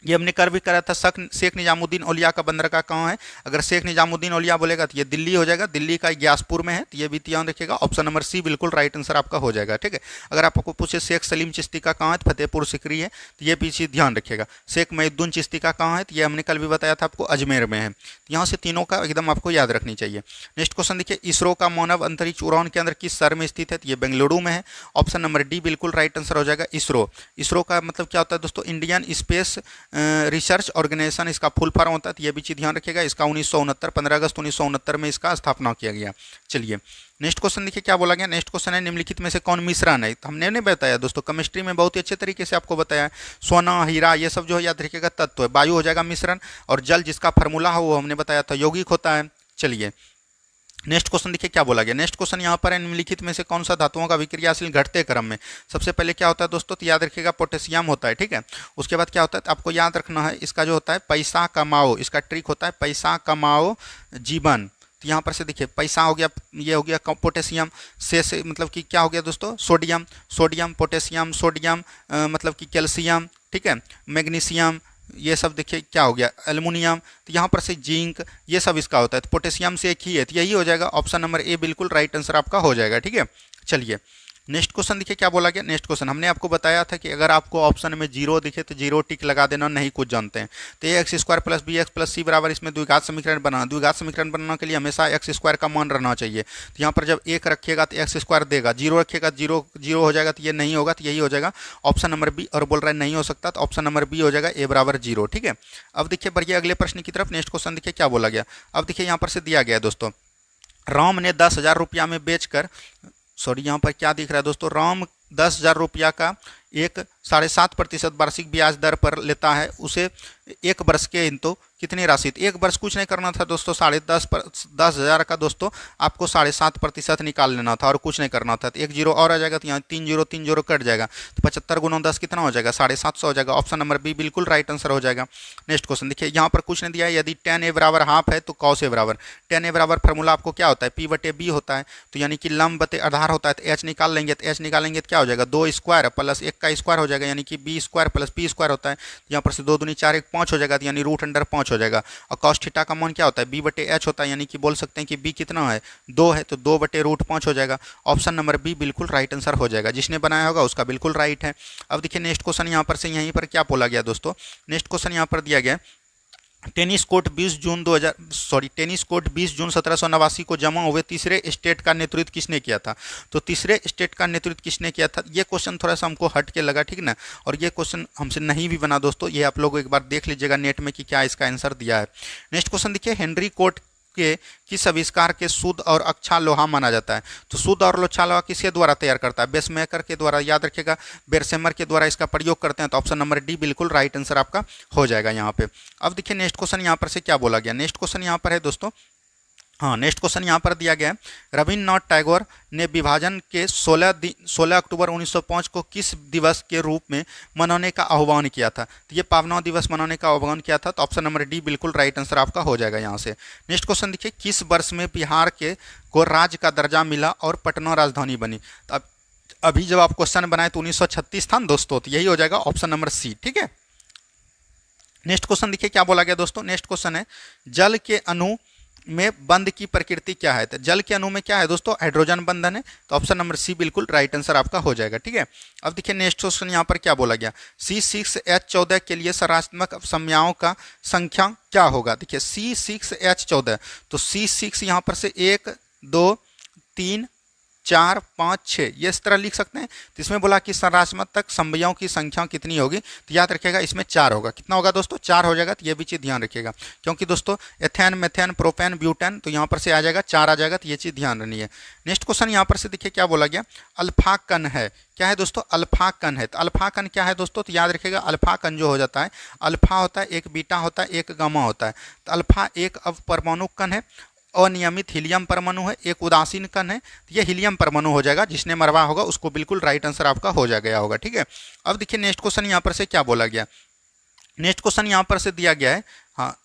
ये हमने कर भी करा था, शेख निजामुद्दीन औलिया का बंदरगाह कहाँ है। अगर शेख निजामुद्दीन औलिया बोलेगा तो ये दिल्ली हो जाएगा, दिल्ली का ग्यासपुर में है, तो ये भी ध्यान रखिएगा, ऑप्शन नंबर सी बिल्कुल राइट आंसर आपका हो जाएगा, ठीक है। अगर आपको पूछे शेख सलीम चिश्ती का कहाँ है, तो फतेहपुर सिकरी है, तो ये भी चीज़ ध्यान रखिएगा। शेख मुहिउद्दीन चिश्ती का कहाँ है, तो ये हमने कल भी बताया था आपको, अजमेर में है। यहाँ से तीनों का एकदम आपको याद रखनी चाहिए। नेक्स्ट क्वेश्चन देखिए, इसरो का मानव अंतरिक्ष उड़ान केंद्र किस शहर में स्थित है, तो ये बेंगलुरु में है, ऑप्शन नंबर डी बिल्कुल राइट आंसर हो जाएगा। इसरो का मतलब क्या होता है दोस्तों, इंडियन स्पेस रिसर्च ऑर्गेनाइजेशन इसका फुल फॉर्म होता है, तो ये भी चीज़ ध्यान रखिएगा। इसका 1969 15 अगस्त 1969 में इसका स्थापना किया गया। चलिए नेक्स्ट क्वेश्चन देखिए क्या बोला गया, नेक्स्ट क्वेश्चन है, निम्नलिखित में से कौन मिश्रण है। तो हमने नहीं बताया दोस्तों, केमिस्ट्री में बहुत ही अच्छे तरीके से आपको बताया है, सोना हीरा ये सब जो है याद रखिएगा तत्व है। वायु हो जाएगा मिश्रण, और जल जिसका फार्मूला हो वो हमने बताया था यौगिक होता है। चलिए नेक्स्ट क्वेश्चन देखिए क्या बोला गया, नेक्स्ट क्वेश्चन यहाँ पर है, निम्नलिखित में से कौन सा धातुओं का विक्रियाशील घटते क्रम में। सबसे पहले क्या होता है दोस्तों, तो याद रखिएगा पोटेशियम होता है, ठीक है। उसके बाद क्या होता है, तो आपको याद रखना है, इसका जो होता है पैसा कमाओ, इसका ट्रिक होता है पैसा कमाओ जीवन। तो यहाँ पर से देखिए पैसा हो गया, ये हो गया पोटेशियम, से मतलब कि क्या हो गया दोस्तों, सोडियम पोटेशियम, सोडियम मतलब कि कैल्शियम, ठीक है, मैग्नीशियम, ये सब देखिए क्या हो गया, एल्युमिनियम, तो यहाँ पर से जिंक, ये सब इसका होता है। तो पोटेशियम से एक ही है, तो यही हो जाएगा ऑप्शन नंबर ए बिल्कुल राइट आंसर आपका हो जाएगा, ठीक है। चलिए नेक्स्ट क्वेश्चन देखिए क्या बोला गया। नेक्स्ट क्वेश्चन हमने आपको बताया था कि अगर आपको ऑप्शन में जीरो दिखे तो जीरो टिक लगा देना, नहीं कुछ जानते हैं तो A X square plus B X plus C बराबर इसमें द्विघात समीकरण बनाना। द्विघात समीकरण बनाने के लिए हमेशा एक्स स्क्वायर का मान रहना चाहिए। तो यहाँ पर जब एक रखिएगा तो एक्स स्क्वायर देगा, जीरो रखिएगा जीरो जीरो हो जाएगा, तो ये नहीं होगा, तो यही हो जाएगा ऑप्शन नंबर बी। और बोल रहा है नहीं हो सकता तो ऑप्शन नंबर बी हो जाएगा ए बराबर जीरो। ठीक है, अब देखिए बढ़िए अगले प्रश्न की तरफ। नेक्स्ट क्वेश्चन देखिए क्या बोला गया। अब देखिए यहाँ पर से दिया गया है दोस्तों, राम ने 10,000 रुपया में बेचकर, सॉरी यहाँ पर क्या दिख रहा है दोस्तों, राम 10,000 रुपया का एक 7.5% वार्षिक ब्याज दर पर लेता है, उसे एक वर्ष के इंतु कितनी राशि। एक वर्ष कुछ नहीं करना था दोस्तों, 10,000 का दोस्तों आपको 7.5% निकाल लेना था और कुछ नहीं करना था। तो एक जीरो और आ जाएगा, तो यहाँ 3 जीरो कट जाएगा, तो 75 गुना 10 कितना हो जाएगा, 750 हो जाएगा। ऑप्शन नंबर बी बिल्कुल राइट आंसर हो जाएगा। नेक्स्ट क्वेश्चन देखिए, यहाँ पर कुछ नहीं दिया है, यदि tan a बराबर हाफ है तो cos a बराबर, tan a बराबर फार्मूला आपको क्या होता है, p बटे b होता है, तो यानी कि लंब बटे आधार होता है, तो h निकाल लेंगे, तो h निकालेंगे तो क्या हो जाएगा, 2 स्क्वायर प्लस 1 का स्क्वायर हो जाएगा, यानी कि b square plus p square होता है। यहाँ पर से 2 दूनी 4 1 5 हो जाएगा, यानी √5 हो जाएगा। और cos थीटा का मान क्या होता है, b बटे h होता है, यानी कि बोल सकते हैं कि b कितना है, 2 है, तो 2 बटे √5 हो जाएगा। ऑप्शन नंबर बी बिल्कुल राइट आंसर हो जाएगा, जिसने बनाया होगा उसका बिल्कुल राइट है। अब देखिए नेक्स्ट क्वेश्चन यहाँ पर से यहीं पर क्या बोला गया दोस्तों। नेक्स्ट क्वेश्चन यहाँ पर दिया गया, टेनिस कोर्ट 20 जून 1789 को जमा हुए तीसरे स्टेट का नेतृत्व किसने किया था। तो तीसरे स्टेट का नेतृत्व किसने किया था, ये क्वेश्चन थोड़ा सा हमको हट के लगा, ठीक ना, और ये क्वेश्चन हमसे नहीं भी बना दोस्तों, ये आप लोग एक बार देख लीजिएगा नेट में कि क्या इसका आंसर दिया है। नेक्स्ट क्वेश्चन देखिए, हेनरी कोर्ट के किस आविष्कार के शुद्ध और अच्छा लोहा माना जाता है। तो शुद्ध और अच्छा लोहा किसके द्वारा तैयार करता है, बेसमेकर के द्वारा, याद रखिएगा बेरसेमर के द्वारा इसका प्रयोग करते हैं। तो ऑप्शन नंबर डी बिल्कुल राइट आंसर आपका हो जाएगा यहाँ पे। अब देखिए नेक्स्ट क्वेश्चन यहाँ पर से क्या बोला गया। नेक्स्ट क्वेश्चन यहाँ पर है दोस्तों, हाँ नेक्स्ट क्वेश्चन यहाँ पर दिया गया है, रविन्द्रनाथ टैगोर ने विभाजन के 16 अक्टूबर 1905 को किस दिवस के रूप में मनाने का आह्वान किया था। तो ये पावना दिवस मनाने का आह्वान किया था, तो ऑप्शन नंबर डी बिल्कुल राइट आंसर आपका हो जाएगा यहाँ से। नेक्स्ट क्वेश्चन देखिए, किस वर्ष में बिहार के को राज्य का दर्जा मिला और पटना राजधानी बनी। तो अभी जब आप क्वेश्चन बनाए तो 1936 था दोस्तों, तो यही हो जाएगा ऑप्शन नंबर सी। ठीक है, नेक्स्ट क्वेश्चन देखिए क्या बोला गया दोस्तों। नेक्स्ट क्वेश्चन है, जल के अणु में बंध की प्रकृति क्या है। तो जल के अणु में क्या है दोस्तों, हाइड्रोजन बंधन है, तो ऑप्शन नंबर सी बिल्कुल राइट आंसर आपका हो जाएगा। ठीक है, अब देखिए नेक्स्ट क्वेश्चन यहाँ पर क्या बोला गया, C6H14 के लिए सकारात्मक समयाओं का संख्या क्या होगा। देखिए C6H14, तो C6 यहाँ पर से 1 2 3 4 5 6 ये इस तरह लिख सकते हैं। तो इसमें बोला कि सकारात्मक संख्याओं की संख्या कितनी होगी, तो याद रखिएगा इसमें 4 होगा। कितना होगा दोस्तों, 4 हो जाएगा, तो ये भी चीज़ ध्यान रखिएगा, क्योंकि दोस्तों एथेन मेथेन प्रोपेन ब्यूटेन, तो यहाँ पर से आ जाएगा 4 आ जाएगा, तो ये चीज़ ध्यान रखनी है। नेक्स्ट क्वेश्चन यहाँ पर से देखिए क्या बोला गया, अल्फा कण है, क्या है दोस्तों, अल्फा कण है। तो अल्फा कण क्या है दोस्तों, तो याद रखिएगा अल्फा कण जो हो जाता है, अल्फा होता है, एक बीटा होता है, एक गामा होता है। तो अल्फा एक अपरमाणु कण है, अनियमित हीलियम परमाणु है, एक उदासीन कण है, तो ये हीलियम परमाणु हो जाएगा, जिसने मरवा होगा उसको बिल्कुल राइट आंसर आपका हो गया होगा। ठीक है, अब देखिए नेक्स्ट क्वेश्चन यहाँ पर से क्या बोला गया। नेक्स्ट क्वेश्चन यहाँ पर से दिया गया है, हाँ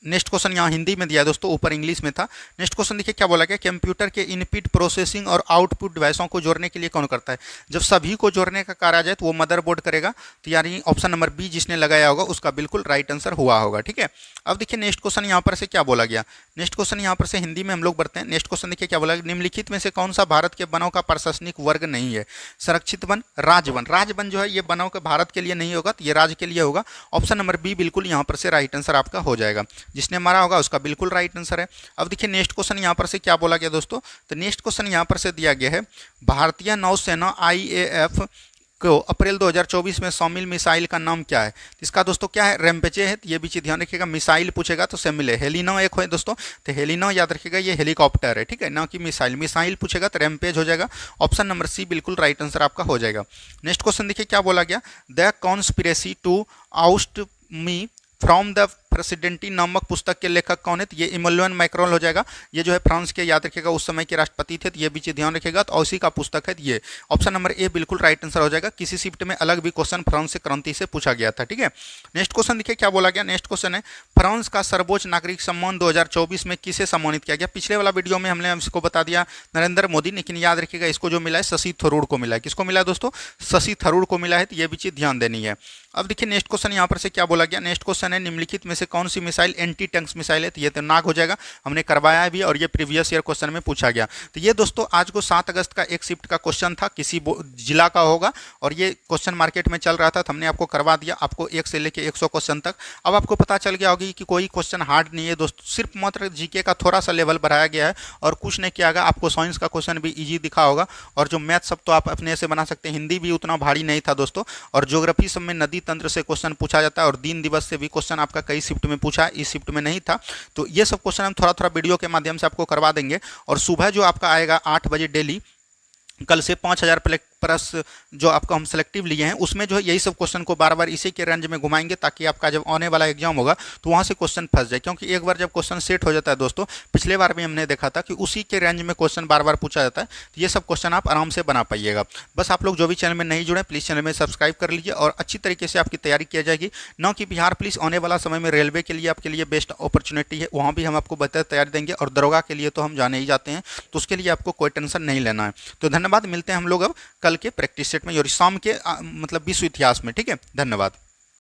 नेक्स्ट क्वेश्चन यहाँ हिंदी में दिया है दोस्तों, ऊपर इंग्लिश में था। नेक्स्ट क्वेश्चन देखिए क्या बोला गया, कंप्यूटर के इनपुट प्रोसेसिंग और आउटपुट डिवाइसों को जोड़ने के लिए कौन करता है। जब सभी को जोड़ने का कार्य आ जाए तो वो मदरबोर्ड करेगा, तो यानी ऑप्शन नंबर बी जिसने लगाया होगा उसका बिल्कुल राइट आंसर हुआ होगा। ठीक है, अब देखिए नेक्स्ट क्वेश्चन यहाँ पर से क्या बोला गया। नेक्स्ट क्वेश्चन यहाँ पर से हिंदी में हम लोग बढ़ते हैं। नेक्स्ट क्वेश्चन देखिए क्या बोला गया, निम्नलिखित में से कौन सा भारत के वनों का प्रशासनिक वर्ग नहीं है। संरक्षित वन, राजवन, राजवन जो है ये वनों के भारत के लिए नहीं होगा, तो ये राज्य के लिए होगा। ऑप्शन नंबर बी बिल्कुल यहाँ पर से राइट आंसर आपका हो जाएगा, जिसने मारा होगा उसका बिल्कुल राइट आंसर है। अब देखिए नेक्स्ट क्वेश्चन यहाँ पर से क्या बोला गया दोस्तों, तो नेक्स्ट क्वेश्चन यहाँ पर से दिया गया है, भारतीय नौसेना IAF को अप्रैल 2024 में शामिल मिसाइल का नाम क्या है। इसका दोस्तों क्या है, रेम्पेजे है, तो ये भी चीज़ ध्यान रखिएगा। मिसाइल पूछेगा तो शामिल है, हेलिना एक है दोस्तों, तो हेलिना याद रखिएगा ये हेलीकॉप्टर है, ठीक है ना कि मिसाइल। मिसाइल पूछेगा तो रेम्पेज हो जाएगा, ऑप्शन नंबर सी बिल्कुल राइट आंसर आपका हो जाएगा। नेक्स्ट क्वेश्चन देखिए क्या बोला गया, the conspiracy to oust me from the presidency नामक पुस्तक के लेखक कौन है, तो ये इमैनुअल मैक्रोन हो जाएगा। ये जो है फ्रांस के, याद रखिएगा उस समय के राष्ट्रपति थे, तो ये भी चीज़ ध्यान रखिएगा, तो उसी का पुस्तक है ये। ऑप्शन नंबर ए बिल्कुल राइट आंसर हो जाएगा। किसी शिफ्ट में अलग भी क्वेश्चन फ्रांस से क्रांति से पूछा गया था। ठीक है, नेक्स्ट क्वेश्चन देखिए क्या बोला गया। नेक्स्ट क्वेश्चन है, फ्रांस का सर्वोच्च नागरिक सम्मान 2024 में किसे सम्मानित किया गया। पिछले वाला वीडियो में हमने इसको बता दिया नरेंद्र मोदी, लेकिन याद रखिएगा इसको जो मिला है शशि थरूर को मिला है। किसको मिला है दोस्तों, शशि थरूर को मिला है, तो ये भी चीज़ ध्यान देनी है। अब देखिए नेक्स्ट क्वेश्चन यहाँ पर से क्या बोला गया। नेक्स्ट क्वेश्चन है निम्नलिखित में से कौन सी मिसाइल एंटी टैंक्स मिसाइल है। तो ये तो नाग हो जाएगा, हमने करवाया भी और ये प्रीवियस ईयर क्वेश्चन में पूछा गया। तो ये दोस्तों आज को 7 अगस्त का एक शिफ्ट का क्वेश्चन था, किसी जिला का होगा और ये क्वेश्चन मार्केट में चल रहा था, तो हमने आपको करवा दिया, आपको 1 से लेकर 100 क्वेश्चन तक। अब आपको पता चल गया होगी कि कोई क्वेश्चन हार्ड नहीं है दोस्तों, सिर्फ मात्र जीके का थोड़ा सा लेवल बढ़ाया गया है और कुछ नहीं किया गया। आपको साइंस का क्वेश्चन भी ईजी दिखा होगा और जो मैथ सब तो आप अपने से बना सकते हैं, हिंदी भी उतना भारी नहीं था दोस्तों। और ज्योग्राफी सब में नदी तंत्र से क्वेश्चन पूछा जाता है और दिन दिवस से भी क्वेश्चन आपका कई शिफ्ट में पूछा है, इस शिफ्ट में नहीं था। तो ये सब क्वेश्चन हम थोड़ा थोड़ा वीडियो के माध्यम से आपको करवा देंगे। और सुबह जो आपका आएगा 8 बजे डेली, कल से 5000 प्लस जो आपको हम सेलेक्टिव लिए हैं उसमें जो है यही सब क्वेश्चन को बार बार इसी के रेंज में घुमाएंगे, ताकि आपका जब आने वाला एग्जाम होगा तो वहाँ से क्वेश्चन फंस जाए। क्योंकि एक बार जब क्वेश्चन सेट हो जाता है दोस्तों, पिछले बार भी हमने देखा था कि उसी के रेंज में क्वेश्चन बार बार पूछा जाता है, तो ये सब क्वेश्चन आप आराम से बना पाइएगा। बस आप लोग जो भी चैनल में नहीं जुड़े प्लीज़ चैनल में सब्सक्राइब कर लीजिए और अच्छी तरीके से आपकी तैयारी की जाएगी। न कि बिहार पुलिस आने वाला समय में रेलवे के लिए आपके लिए बेस्ट अपॉर्चुनिटी है, वहाँ भी हम आपको बेहतर तैयारी देंगे और दरोगा के लिए तो हम जाने ही जाते हैं, तो उसके लिए आपको कोई टेंशन नहीं लेना है। तो धन्यवाद, मिलते हैं हम लोग अब कल के प्रैक्टिस सेट में और शाम के मतलब विश्व इतिहास में। ठीक है, धन्यवाद।